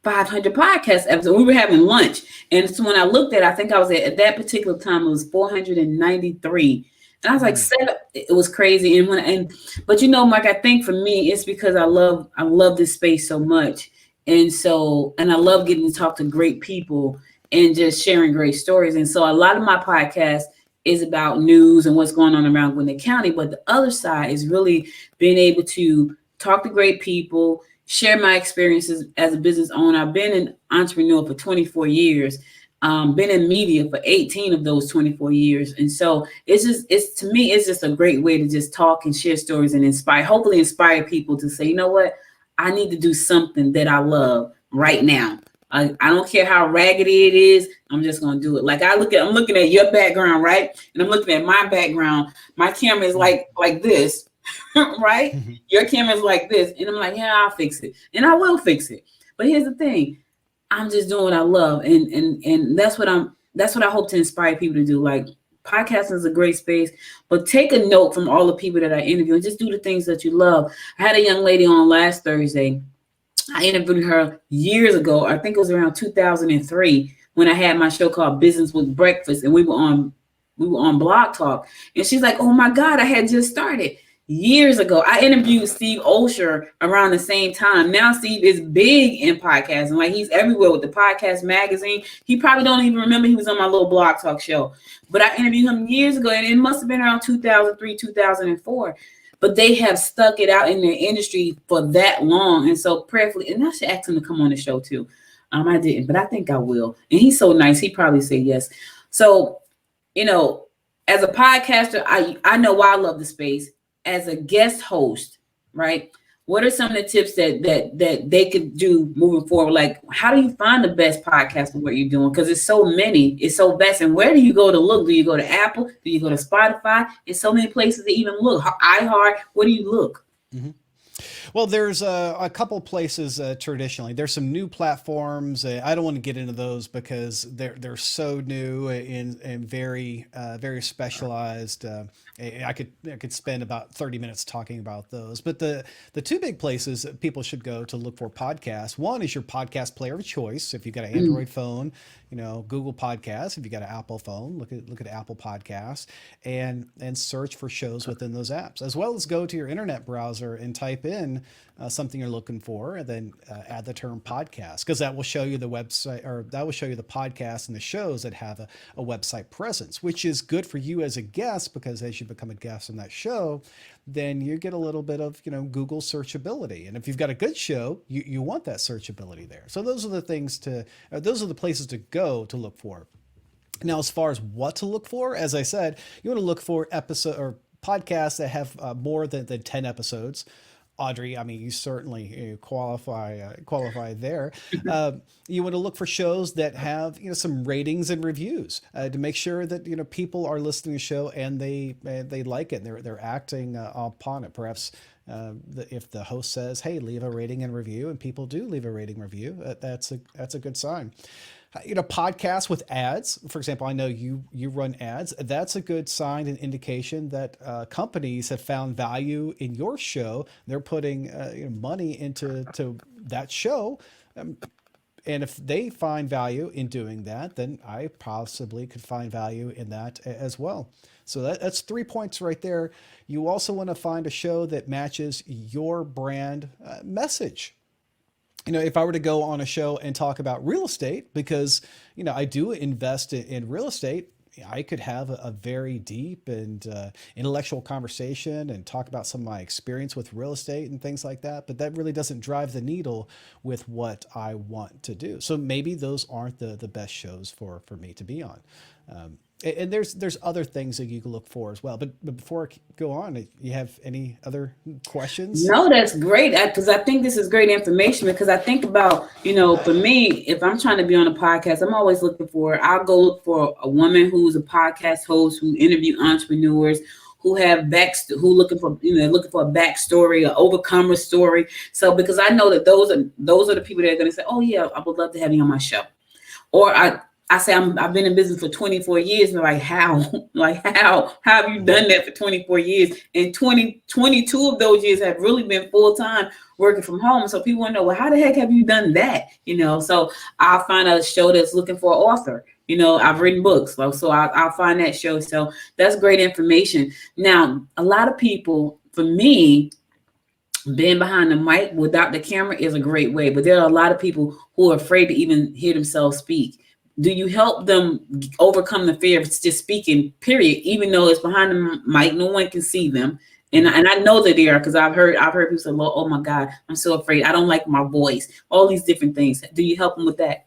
500 podcast episodes. We were having lunch. And so when I looked at think I was at that particular time, it was 493. And I was like, it was crazy. But Mark, I think for me, it's because I love this space so much. And I love getting to talk to great people and just sharing great stories. And so a lot of my podcast is about news and what's going on around Gwinnett County. But the other side is really being able to talk to great people, share my experiences as a business owner. I've been an entrepreneur for 24 years, been in media for 18 of those 24 years. And so to me, it's just a great way to just talk and share stories and hopefully inspire people to say, you know what, I need to do something that I love right now. I don't care how raggedy it is. I'm just going to do it. Like I'm looking at your background, right? And I'm looking at my background. My camera is like this, right? Mm-hmm. Your camera is like this. And I'm like, yeah, I'll fix it. And I will fix it. But here's the thing. I'm just doing what I love. And that's what I hope to inspire people to do. Like, podcasting is a great space, but take a note from all the people that I interview and just do the things that you love. I had a young lady on last Thursday. I interviewed her years ago. I think it was around 2003 when I had my show called Business with Breakfast, and we were on Blog Talk. And she's like, "Oh my God, I had just started." years ago. I interviewed Steve Osher around the same time. Now Steve is big in podcasting. Like he's everywhere with the podcast magazine. He probably don't even remember he was on my little blog talk show. But I interviewed him years ago, and it must have been around 2003, 2004. But they have stuck it out in their industry for that long. And so prayerfully, and I should ask him to come on the show too. I didn't, but I think I will. And he's so nice. He probably say yes. So, as a podcaster, I know why I love the space. As a guest host, right? What are some of the tips that they could do moving forward? Like, how do you find the best podcast for what you're doing? Because it's so many, it's so vast. And where do you go to look? Do you go to Apple? Do you go to Spotify? There's so many places to even look. iHeart, where do you look? Mm-hmm. Well, there's a couple places traditionally. There's some new platforms. I don't want to get into those because they're so new and very very specialized. I could spend about 30 minutes talking about those. But the two big places that people should go to look for podcasts. One is your podcast player of choice. If you've got an Android phone, Google Podcasts. If you got an Apple phone, look at Apple Podcasts and search for shows within those apps, as well as go to your internet browser and type in something you're looking for, and then add the term podcast, because that will show you the website, or that will show you the podcasts and the shows that have a website presence, which is good for you as a guest, because as you become a guest on that show, then you get a little bit of Google searchability. And if you've got a good show, you want that searchability there. So those are the things those are the places to go to look for. Now, as far as what to look for, as I said, you want to look for episode or podcasts that have more than 10 episodes. Audrey, I mean, you certainly qualify there. You want to look for shows that have some ratings and reviews to make sure that people are listening to the show and they like it and they're acting upon it. Perhaps if the host says, "Hey, leave a rating and review," and people do leave a rating review, that's a good sign. Podcasts with ads, for example, I know you run ads. That's a good sign and indication that companies have found value in your show. They're putting money into that show. And if they find value in doing that, then I possibly could find value in that as well. So that's 3 points right there. You also want to find a show that matches your brand message. If I were to go on a show and talk about real estate, because, I do invest in real estate, I could have a very deep and intellectual conversation and talk about some of my experience with real estate and things like that. But that really doesn't drive the needle with what I want to do. So maybe those aren't the best shows for me to be on. And there's other things that you can look for as well. But before I go on, you have any other questions? No, that's great, because I think this is great information, because I think about, for me, if I'm trying to be on a podcast, I'm always I'll go look for a woman who's a podcast host, who interview entrepreneurs, who have looking for a backstory, an overcomer story. So because I know that those are the people that are going to say, "Oh yeah, I would love to have you on my show." Or I say I've been in business for 24 years, and they're like, how? Like, how have you done that for 24 years? And 22 of those years have really been full-time working from home. So people want to know, well, how the heck have you done that? So I'll find a show that's looking for an author. I've written books, so I'll find that show. So that's great information. Now, a lot of people, for me, being behind the mic without the camera is a great way, but there are a lot of people who are afraid to even hear themselves speak. Do you help them overcome the fear of just speaking, period, even though it's behind the mic, no one can see them? And I know that they are, because I've heard people say, "Oh my God, I'm so afraid. I don't like my voice." All these different things. Do you help them with that?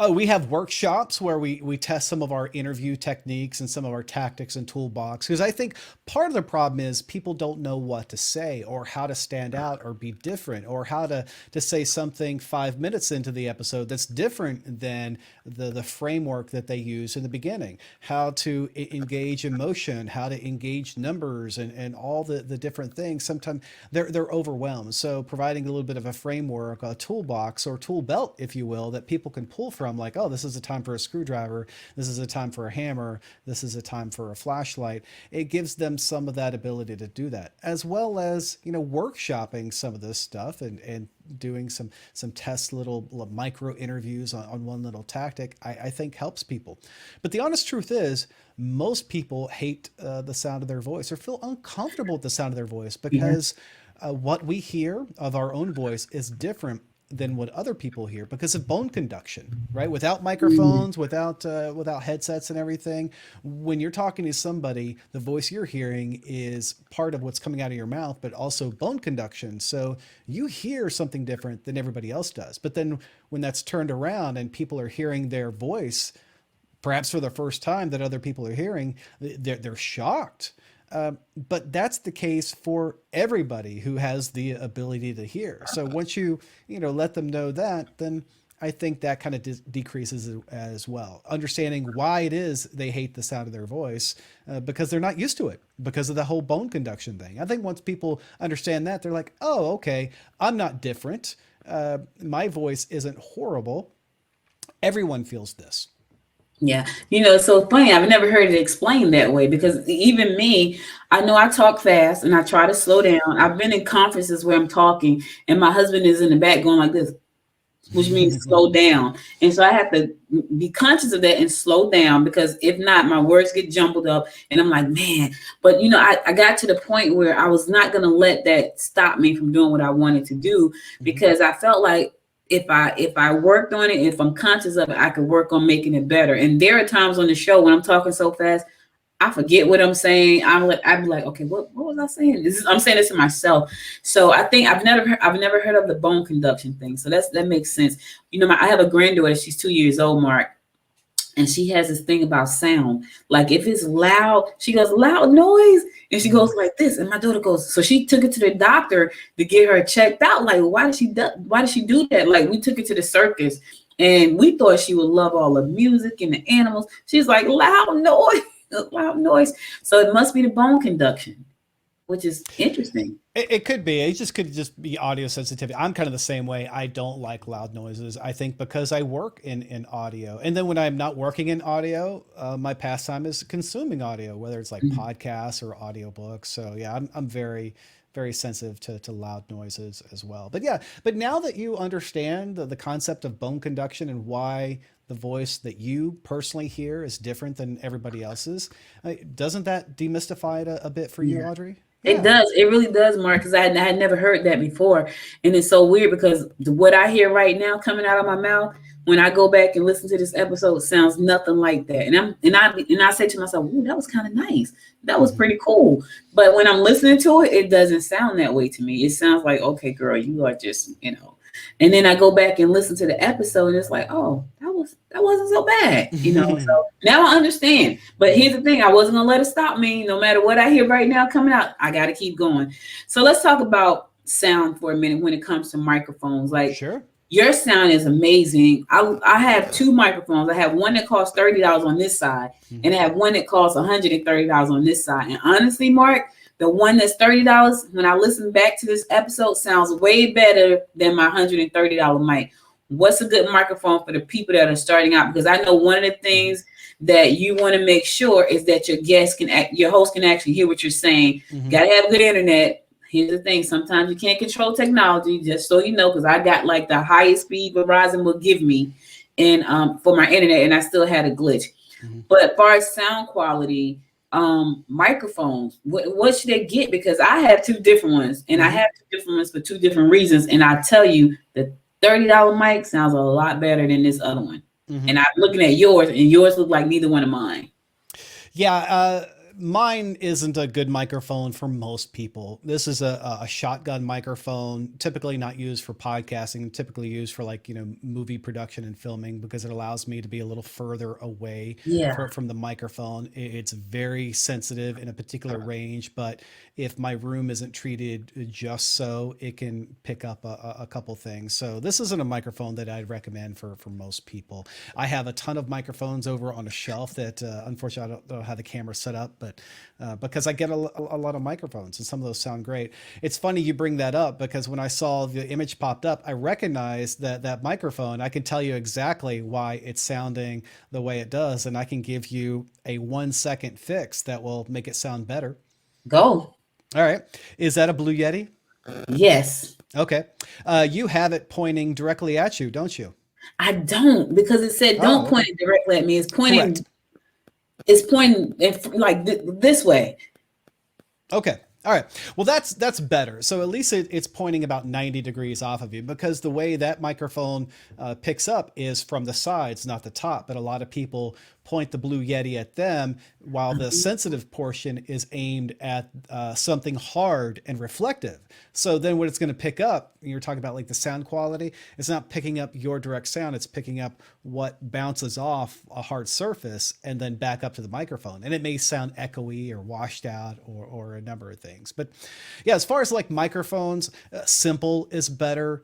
We have workshops where we test some of our interview techniques and some of our tactics and toolbox, because I think part of the problem is people don't know what to say or how to stand out or be different, or how to say something 5 minutes into the episode that's different than the framework that they use in the beginning, how to engage emotion, how to engage numbers and all the different things. Sometimes they're overwhelmed. So providing a little bit of a framework, a toolbox or tool belt, if you will, that people can pull pull from, like, oh, this is a time for a screwdriver, this is a time for a hammer, this is a time for a flashlight. It gives them some of that ability to do that, as well as, workshopping some of this stuff and doing some test little micro interviews on one little tactic. I think helps people. But the honest truth is, most people hate the sound of their voice or feel uncomfortable with the sound of their voice because what we hear of our own voice is different than what other people hear because of bone conduction, right? Without microphones, without headsets and everything, when you're talking to somebody, the voice you're hearing is part of what's coming out of your mouth, but also bone conduction. So you hear something different than everybody else does. But then when that's turned around and people are hearing their voice, perhaps for the first time that other people are hearing, they're shocked. But that's the case for everybody who has the ability to hear. So once you let them know that, then I think that kind of decreases as well. Understanding why it is they hate the sound of their voice, because they're not used to it, because of the whole bone conduction thing. I think once people understand that, they're like, oh, okay, I'm not different. My voice isn't horrible. Everyone feels this. Yeah. It's so funny. I've never heard it explained that way because even me, I know I talk fast and I try to slow down. I've been in conferences where I'm talking and my husband is in the back going like this, which means slow down. And so I have to be conscious of that and slow down because if not, my words get jumbled up and I'm like, man, but I got to the point where I was not going to let that stop me from doing what I wanted to do because I felt like if I worked on it, if I'm conscious of it, I could work on making it better. And there are times on the show when I'm talking so fast, I forget what I'm saying. I'd be like, okay, what was I saying? I'm saying this to myself. So I think I've never heard of the bone conduction thing. So that makes sense. I have a granddaughter. She's 2 years old, Mark. And she has this thing about sound. Like if it's loud, she goes, loud noise. And she goes like this. And my daughter goes, so she took it to the doctor to get her checked out. Like, why did she do that? Like we took her to the circus and we thought she would love all the music and the animals. She's like, loud noise, loud noise. So it must be the bone conduction, which is interesting. It could be. It could just be audio sensitivity. I'm kind of the same way. I don't like loud noises. I think because I work in audio. And then when I'm not working in audio, my pastime is consuming audio, whether it's like podcasts or audiobooks. So yeah, I'm very, very sensitive to loud noises as well. But now that you understand the concept of bone conduction and why the voice that you personally hear is different than everybody else's, doesn't that demystify it a bit for you, Audrey? It does. It really does, Mark, because I had never heard that before. And it's so weird because what I hear right now coming out of my mouth, when I go back and listen to this episode, sounds nothing like that. And I say to myself, ooh, that was kind of nice. That was pretty cool. But when I'm listening to it, it doesn't sound that way to me. It sounds like, okay, girl, you are just, And then I go back and listen to the episode and it's like, oh, that wasn't so bad, So now I understand. But here's the thing, I wasn't gonna let it stop me. No matter what I hear right now coming out, I gotta keep going. So let's talk about sound for a minute when it comes to microphones. Like sure. Your sound is amazing. I have two microphones. I have one that costs $30 on this side, and I have one that costs $130 on this side. And honestly, Mark, the one that's $30, when I listen back to this episode, sounds way better than my $130 mic. What's a good microphone for the people that are starting out? Because I know one of the things that you want to make sure is that your host can actually hear what you're saying. Got to have good internet. Here's the thing. Sometimes you can't control technology, just so you know, because I got like the highest speed Verizon will give me and for my internet, and I still had a glitch. But as far as sound quality, microphones, what should they get? Because I have two different ones, and I have two different ones for two different reasons. And I tell you, the $30 mic sounds a lot better than this other one. And I'm looking at yours, and yours look like neither one of mine. Yeah, mine isn't a good microphone for most people. This is a shotgun microphone, typically not used for podcasting, typically used for movie production and filming because it allows me to be a little further away from the microphone. It's very sensitive in a particular range, but if my room isn't treated just so, it can pick up a couple things. So this isn't a microphone that I'd recommend for most people. I have a ton of microphones over on a shelf that unfortunately I don't know how the camera set up, but it, because I get a lot of microphones and some of those sound great. It's funny you bring that up because when I saw the image popped up, I recognized that microphone. I can tell you exactly why it's sounding the way it does, and I can give you a 1 second fix that will make it sound better. Go. All right. Is that a Blue Yeti? Yes. Okay. You have it pointing directly at you, don't you? I don't, because it said don't Oh, point okay. it directly at me. It's pointing. Correct. It's pointing like this way. Okay. All right. Well, that's better. So at least it's pointing about 90 degrees off of you, because the way that microphone picks up is from the sides, not the top. But a lot of people point the Blue Yeti at them, while the sensitive portion is aimed at something hard and reflective. So then what it's going to pick up, you're talking about like the sound quality, it's not picking up your direct sound, it's picking up what bounces off a hard surface and then back up to the microphone. And it may sound echoey or washed out or a number of things. But yeah, as far as like microphones, simple is better.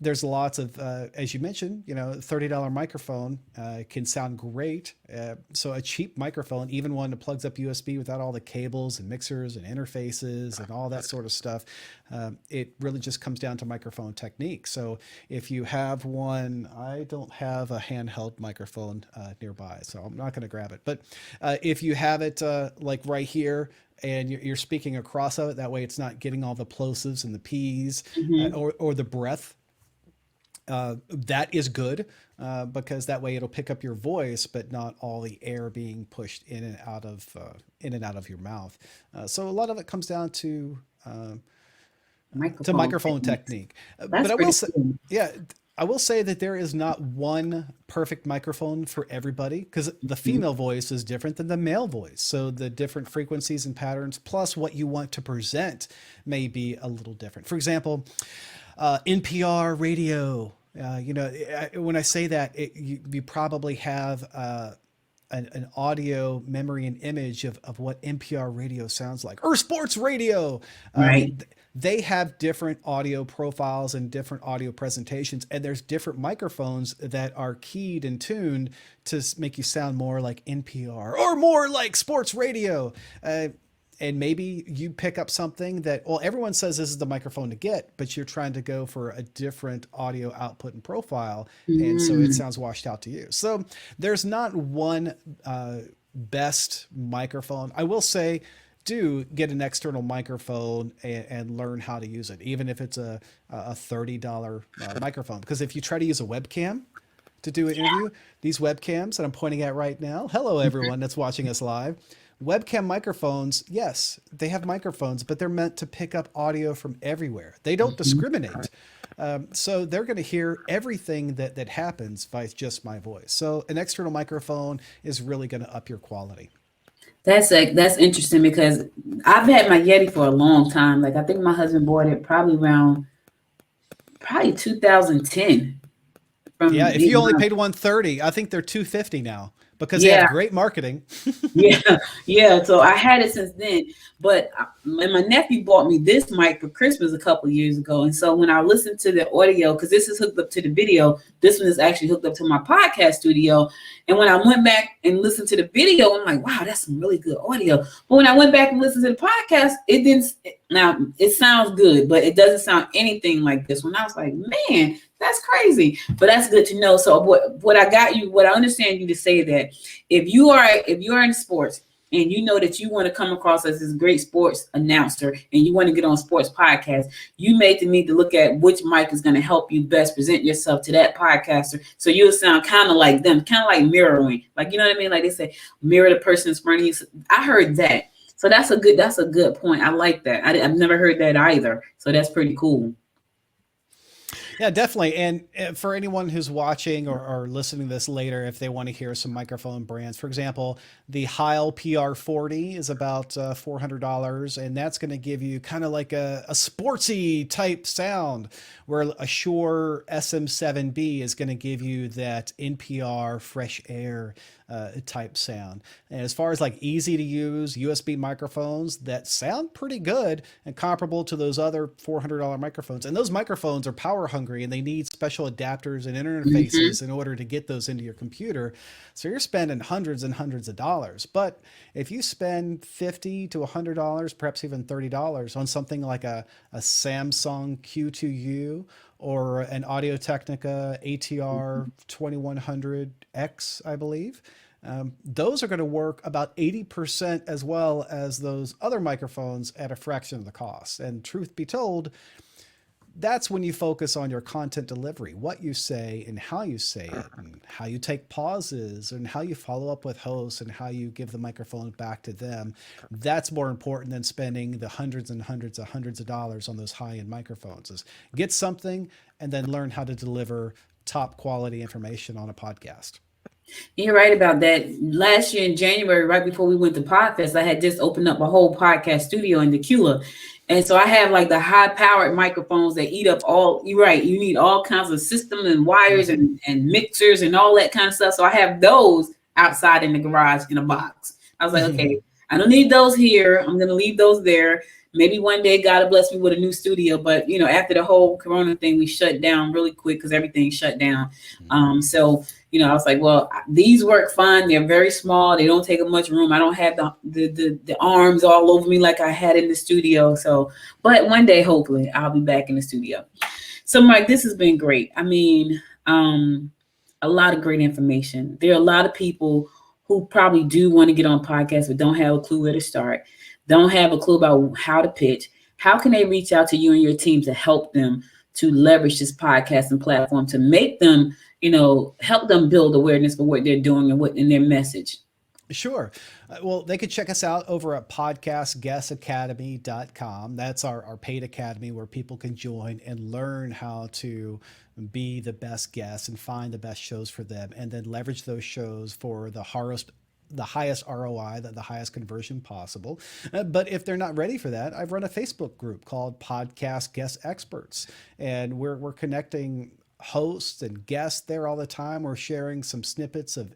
There's lots of, as you mentioned, $30 microphone can sound great. So a cheap microphone, even one that plugs up USB without all the cables and mixers and interfaces and all that sort of stuff, it really just comes down to microphone technique. So if you have one, I don't have a handheld microphone nearby, so I'm not going to grab it. But if you have it like right here, and you're speaking across of it, that way it's not getting all the plosives and the P's or the breath. That is good because that way it'll pick up your voice, but not all the air being pushed in and out of your mouth. So a lot of it comes down to microphone technique. But I will say, cool. yeah. I will say that there is not one perfect microphone for everybody, because the female voice is different than the male voice. So the different frequencies and patterns, plus what you want to present, may be a little different. For example, NPR radio, when I say that, you probably have an audio memory and image of what NPR radio sounds like, or sports radio. Right. They have different audio profiles and different audio presentations, and there's different microphones that are keyed and tuned to make you sound more like NPR or more like sports radio. And maybe you pick up something that, well, everyone says this is the microphone to get, but you're trying to go for a different audio output and profile. And so it sounds washed out to you. So there's not one best microphone. I will say, do get an external microphone and learn how to use it, even if it's a $30 microphone. Because if you try to use a webcam to do an interview, these webcams that I'm pointing at right now, hello everyone that's watching us live, webcam microphones, yes, they have microphones, but they're meant to pick up audio from everywhere. They don't discriminate. So they're going to hear everything that happens by just my voice. So an external microphone is really going to up your quality. That's interesting, because I've had my Yeti for a long time. Like, I think my husband bought it probably around 2010. Yeah, if you only paid $130, I think they're $250 now, because they have great marketing. Yeah. So I had it since then, but and my nephew bought me this mic for Christmas a couple of years ago. And so when I listened to the audio, because this is hooked up to the video, this one is actually hooked up to my podcast studio. And when I went back and listened to the video, I'm like, wow, that's some really good audio. But when I went back and listened to the podcast, it didn't. Now it sounds good, but it doesn't sound anything like this one. I was like, man, that's crazy. But that's good to know. So what I understand you to say, that if you are in sports and you know that you want to come across as this great sports announcer and you want to get on sports podcast, you may need to look at which mic is going to help you best present yourself to that podcaster. So you'll sound kind of like them, kind of like mirroring. Like, you know what I mean? Like they say, mirror the person in front of you. I heard that. So that's a good point. I like that. I've never heard that either. So that's pretty cool. Yeah, definitely. And for anyone who's watching or listening to this later, if they want to hear some microphone brands, for example, the Heil PR40 is about $400, and that's going to give you kind of like a sportsy type sound, where a Shure SM7B is going to give you that NPR fresh air type sound. And as far as like easy to use USB microphones that sound pretty good and comparable to those other $400 microphones, and those microphones are power hungry hungry and they need special adapters and interfaces in order to get those into your computer. So you're spending hundreds and hundreds of dollars. But if you spend $50 to $100, perhaps even $30 on something like a Samsung Q2U or an Audio-Technica ATR 2100X, I believe, those are going to work about 80% as well as those other microphones at a fraction of the cost. And truth be told, that's when you focus on your content delivery, what you say and how you say it, and how you take pauses and how you follow up with hosts and how you give the microphone back to them. That's more important than spending the hundreds and hundreds of dollars on those high-end microphones. Is get something and then learn how to deliver top quality information on a podcast. You're right about that. Last year in January, right before we went to Podfest, I had just opened up a whole podcast studio in Decula. And so I have like the high powered microphones that eat up all, you're right, you need all kinds of systems and wires and mixers and all that kind of stuff. So I have those outside in the garage in a box. I was like, okay, I don't need those here. I'm going to leave those there. Maybe one day God will bless me with a new studio. But, you know, after the whole Corona thing, we shut down really quick because everything shut down. So, you know, I was like, well, these work fine. They're very small. They don't take up much room. I don't have the arms all over me like I had in the studio. So, but one day, hopefully, I'll be back in the studio. So, Mike, this has been great. I mean, a lot of great information. There are a lot of people who probably do want to get on podcasts but don't have a clue where to start, don't have a clue about how to pitch. How can they reach out to you and your team to help them to leverage this podcasting platform to make them, you know, help them build awareness for what they're doing and what in their message? Sure. Well, they could check us out over at podcastguestacademy.com. That's our paid academy where people can join and learn how to be the best guests and find the best shows for them and then leverage those shows for the highest ROI, the highest conversion possible. But if they're not ready for that, I've run a Facebook group called Podcast Guest Experts, and we're connecting hosts and guests there all the time. We're sharing some snippets of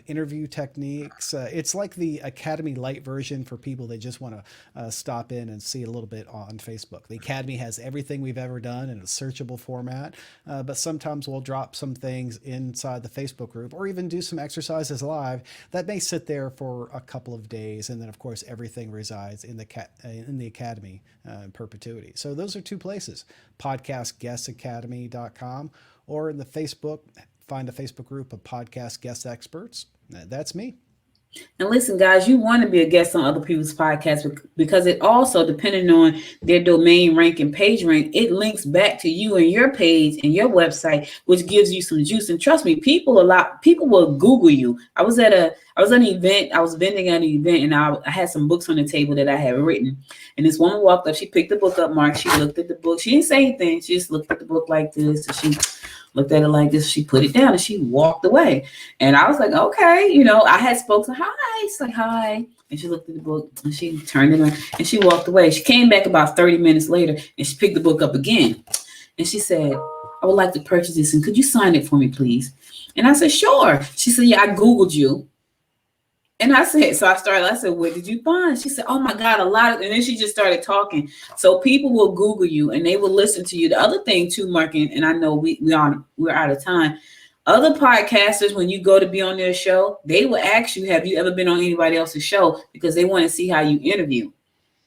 interview techniques. It's like the Academy Lite version for people that just want to stop in and see a little bit on Facebook. The Academy has everything we've ever done in a searchable format, but sometimes we'll drop some things inside the Facebook group or even do some exercises live that may sit there for a couple of days. And then, of course, everything resides in the Academy in perpetuity. So those are two places, podcastguestacademy.com, or in the Facebook, find a Facebook group of Podcast Guest Experts. That's me. And listen, guys, you want to be a guest on other people's podcasts because it also, depending on their domain rank and page rank, it links back to you and your page and your website, which gives you some juice. And trust me, people will Google you. I was at an event. I was vending at an event, and I had some books on the table that I had written. And this woman walked up. She picked the book up, Mark. She looked at the book. She didn't say anything. She just looked at the book like this. And she looked at it like this. She put it down and she walked away. And I was like, okay, you know, I had spoke to her. Hi. She's like, hi. And she looked at the book and she turned it on and she walked away. She came back about 30 minutes later and she picked the book up again. And she said, I would like to purchase this. And could you sign it for me, please? And I said, sure. She said, yeah, I Googled you. And I said, what did you find? She said, oh my God, a lot of, and then she just started talking. So people will Google you and they will listen to you. The other thing too, Mark, and I know we're out of time. Other podcasters, when you go to be on their show, they will ask you, have you ever been on anybody else's show? Because they want to see how you interview.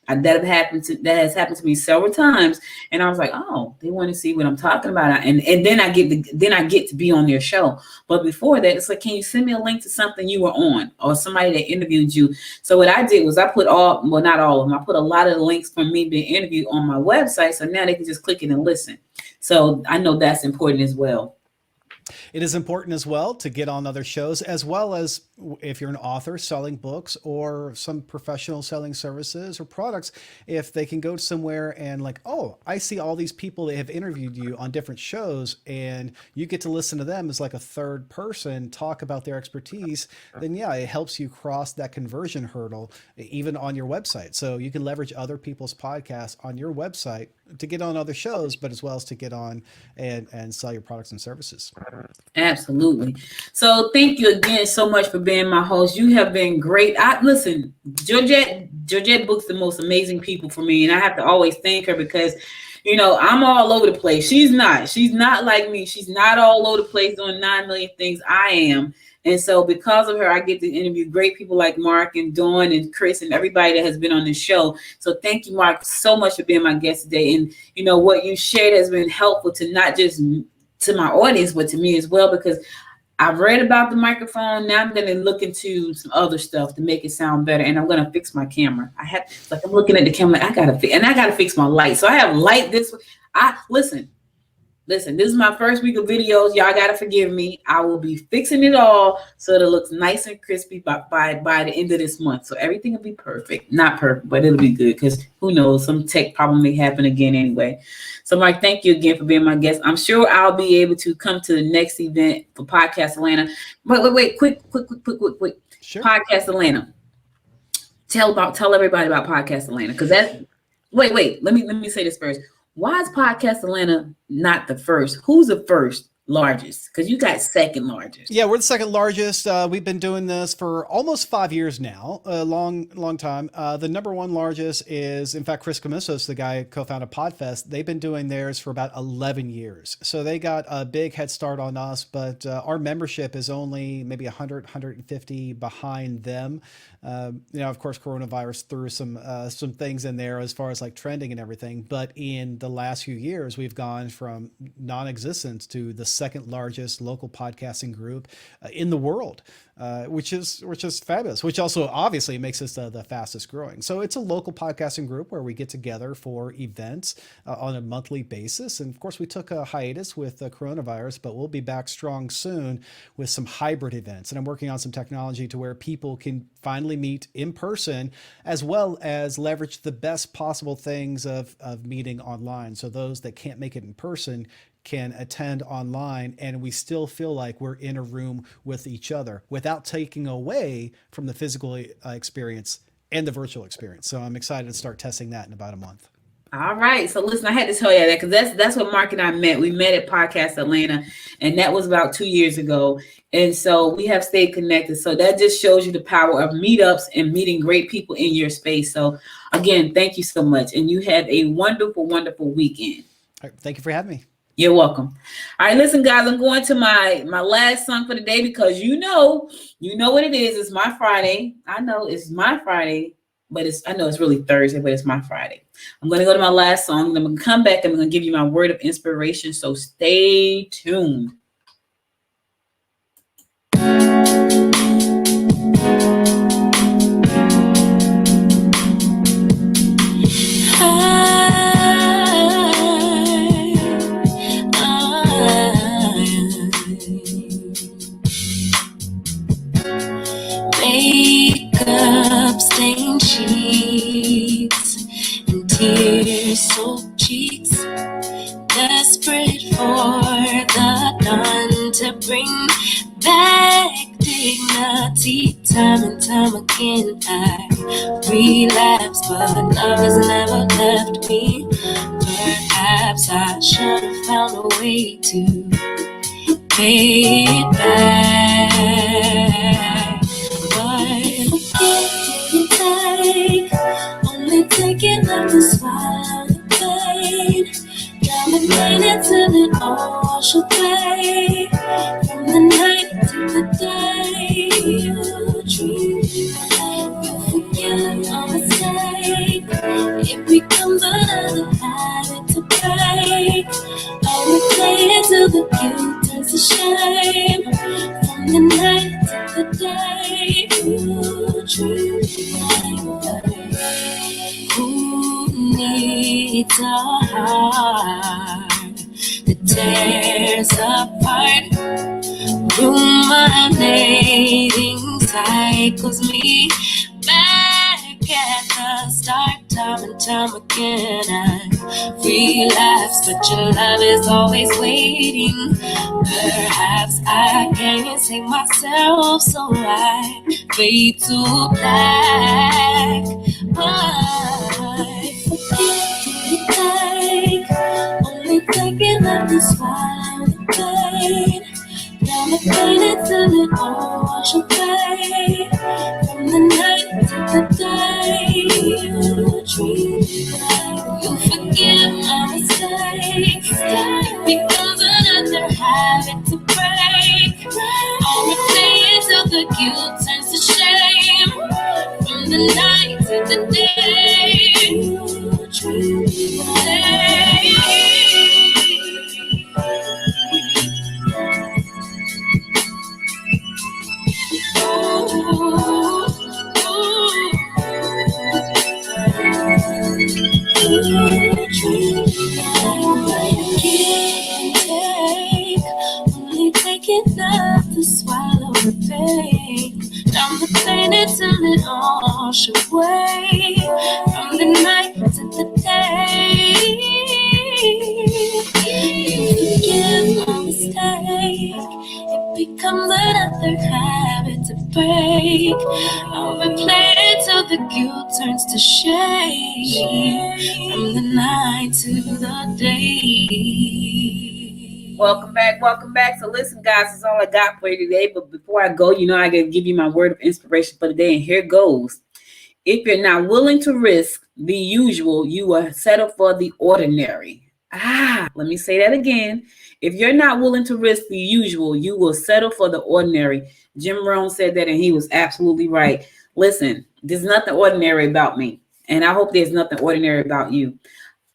That has happened to me several times. And I was like, oh, they want to see what I'm talking about. And then I get to be on their show. But before that, it's like, can you send me a link to something you were on or somebody that interviewed you? So what I did was I put not all of them. I put a lot of the links from me being interviewed on my website. So now they can just click it and listen. So I know that's important as well. It is important as well to get on other shows, as well as if you're an author selling books or some professional selling services or products, if they can go somewhere and like, oh, I see all these people that have interviewed you on different shows and you get to listen to them as like a third person talk about their expertise, then yeah, it helps you cross that conversion hurdle even on your website. So you can leverage other people's podcasts on your website to get on other shows, but as well as to get on and sell your products and services. Absolutely. So thank you again so much for being my host. You have been great. Georgette book's the most amazing people for me. And I have to always thank her because, I'm all over the place. She's not. She's not like me. She's not all over the place doing 9 million things. I am. And so because of her, I get to interview great people like Mark and Dawn and Chris and everybody that has been on this show. So thank you, Mark, so much for being my guest today. And, what you shared has been helpful to not just to my audience, but to me as well, because I've read about the microphone. Now I'm going to look into some other stuff to make it sound better. And I'm going to fix my camera. I'm looking at the camera. I got to fix my light. So I have light this way. Listen, this is my first week of videos. Y'all got to forgive me. I will be fixing it all so that it looks nice and crispy by the end of this month. So everything will be perfect. Not perfect, but it'll be good, because who knows, some tech problem may happen again anyway. So Mike, thank you again for being my guest. I'm sure I'll be able to come to the next event for Podcast Atlanta. Wait, quick. Sure. Podcast Atlanta. Tell everybody about Podcast Atlanta, because wait, let me say this first. Why is Podcast Atlanta not the first? Who's the first largest? Because you got second largest. Yeah, we're the second largest. We've been doing this for almost 5 years now, a long time. The number one largest is, in fact, Chris Commissos, the guy who co-founded Podfest. They've been doing theirs for about 11 years. So they got a big head start on us, but our membership is only maybe 100, 150 behind them. Of course, coronavirus threw some things in there as far as like trending and everything. But in the last few years, we've gone from non-existence to the second largest local podcasting group in the world, which is fabulous, which also obviously makes us the fastest growing. So it's a local podcasting group where we get together for events on a monthly basis. And of course, we took a hiatus with coronavirus, but we'll be back strong soon with some hybrid events. And I'm working on some technology to where people can finally meet in person, as well as leverage the best possible things of meeting online. So those that can't make it in person can attend online, and we still feel like we're in a room with each other without taking away from the physical experience and the virtual experience. So I'm excited to start testing that in about a month. All right. So listen, I had to tell you that, because that's what Mark and I met. We met at Podcast Atlanta, and that was about 2 years ago. And so we have stayed connected. So that just shows you the power of meetups and meeting great people in your space. So again, thank you so much. And you have a wonderful, wonderful weekend. All right, thank you for having me. You're welcome. All right, listen, guys, I'm going to my last song for the day, because you know what it is. It's my Friday. I know it's my Friday, but I know it's really Thursday, but it's my Friday. I'm going to go to my last song, and I'm going to come back and I'm going to give you my word of inspiration. So stay tuned. Makeup stained sheets and tear-soaked cheeks, desperate for the dawn to bring back dignity. Time and time again I relapse, but love has never left me. Perhaps I should have found a way to pay it back. You take, only taking up the smile and pain. Gotta pain it till it all wash away. From the night to the day, you dream, you forget our mistake. It becomes another habit to break. I replay it till the guilt turns to shame. From the night to the day, you dream. Who needs a heart that tears apart, ruminating cycles me back at the start? Time and time again I relapse, but your love is always waiting. Perhaps I can't save myself, so I fade to black. I forget you take, only thinking of the smile and the pain. Gotta paint it till it all wash away. From the night to the day, you dream, you forgive my mistakes. night to the day. Only take enough to swallow the pain. Down the pain until it all should away. From the night to the day. Forgive my mistake. It becomes another habit to break. I'll replay it till the guilt turns to shame. From the night to the day. Welcome back. So listen, guys, that's all I got for you today. But before I go, you know I gotta give you my word of inspiration for the day, and here goes. If you're not willing to risk the usual, you will settle for the ordinary. Let me say that again. If you're not willing to risk the usual, you will settle for the ordinary. Jim Rohn said that, and he was absolutely right. Listen, there's nothing ordinary about me, and I hope there's nothing ordinary about you.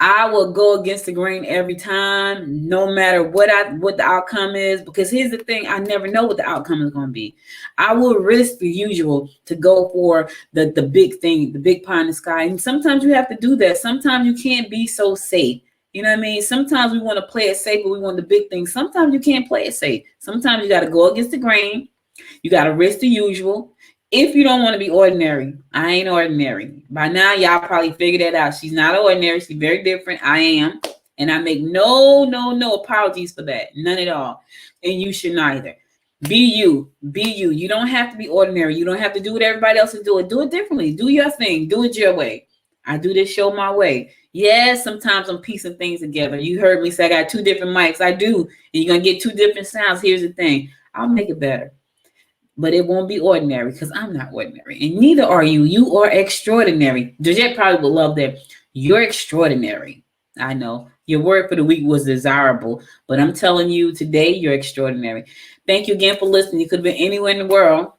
I will go against the grain every time, no matter what the outcome is, because here's the thing, I never know what the outcome is going to be. I will risk the usual to go for the big thing, the big pie in the sky. And sometimes you have to do that. Sometimes you can't be so safe. You know what I mean? Sometimes we want to play it safe, but we want the big thing. Sometimes you can't play it safe. Sometimes you got to go against the grain. You got to risk the usual. If you don't want to be ordinary, I ain't ordinary. By now, y'all probably figured that out. She's not ordinary. She's very different. I am. And I make no apologies for that. None at all. And you should neither. Be you. Be you. You don't have to be ordinary. You don't have to do what everybody else is doing. Do it differently. Do your thing. Do it your way. I do this show my way. Yes, sometimes I'm piecing things together. You heard me say I got 2 different mics. I do. And you're going to get 2 different sounds. Here's the thing. I'll make it better. But it won't be ordinary because I'm not ordinary. And neither are you. You are extraordinary. Georgette probably would love that. You're extraordinary. I know. Your word for the week was desirable. But I'm telling you today, you're extraordinary. Thank you again for listening. You could have been anywhere in the world.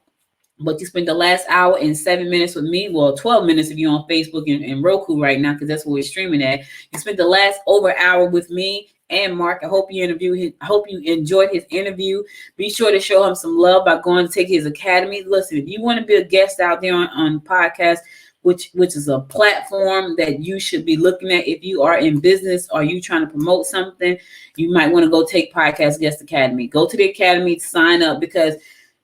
But you spent the last hour and 7 minutes with me. Well, 12 minutes if you're on Facebook and Roku right now, because that's where we're streaming at. You spent the last over hour with me and Mark. I hope you enjoyed his interview. Be sure to show him some love by going to take his academy. Listen, if you want to be a guest out there on podcast, which is a platform that you should be looking at if you are in business or you trying to promote something, you might want to go take Podcast Guest Academy. Go to the academy, sign up, because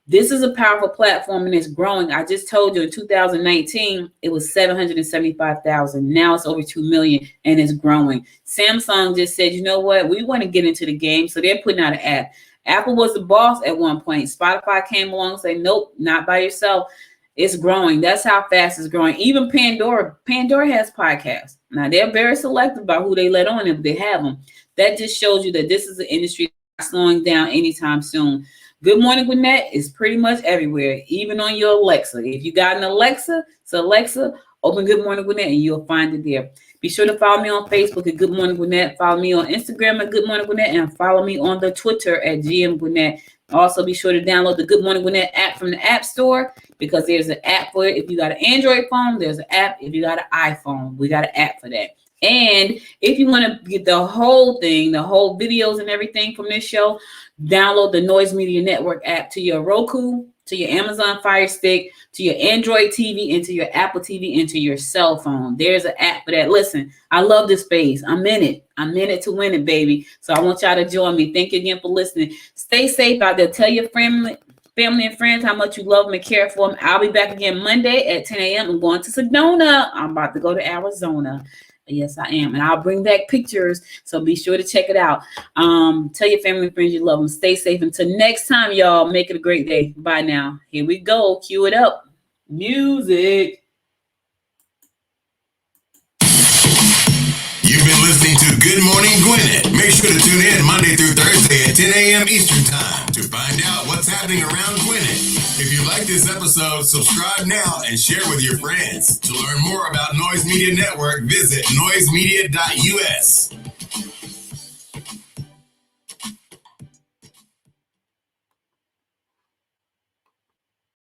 this is a powerful platform and it's growing. I just told you in 2019, it was 775,000. Now it's over 2 million and it's growing. Samsung just said, you know what? We want to get into the game. So they're putting out an app. Apple was the boss at one point. Spotify came along and said, nope, not by yourself. It's growing. That's how fast it's growing. Even Pandora has podcasts. Now they're very selective about who they let on if they have them. That just shows you that this is an industry that's not slowing down anytime soon. Good Morning Gwinnett is pretty much everywhere, even on your Alexa. If you got an Alexa, so Alexa, open Good Morning Gwinnett and you'll find it there. Be sure to follow me on Facebook at Good Morning Gwinnett. Follow me on Instagram at Good Morning Gwinnett, and follow me on the Twitter at GM Gwinnett. Also, be sure to download the Good Morning Gwinnett app from the App Store, because there's an app for it. If you got an Android phone, there's an app. If you got an iPhone, we got an app for that. And if you want to get the whole thing, the whole videos and everything from this show, download the Noise Media Network app to your Roku, to your Amazon Fire Stick, to your Android TV, and to your Apple TV, and to your cell phone. There's an app for that. Listen, I love this space. I'm in it. I'm in it to win it, baby. So I want y'all to join me. Thank you again for listening. Stay safe out there. Tell your family and friends how much you love them and care for them. I'll be back again Monday at 10 a.m. I'm going to Sedona. I'm about to go to Arizona. Yes, I am. And I'll bring back pictures. So be sure to check it out. Tell your family and friends you love them. Stay safe. Until next time, y'all, make it a great day. Bye now. Here we go. Cue it up. Music. You've been listening to Good Morning Gwinnett. Make sure to tune in Monday through Thursday at 10 a.m. Eastern Time to find out what's happening around Gwinnett. If you like this episode, subscribe now and share with your friends. To learn more about Noise Media Network, visit noisemedia.us.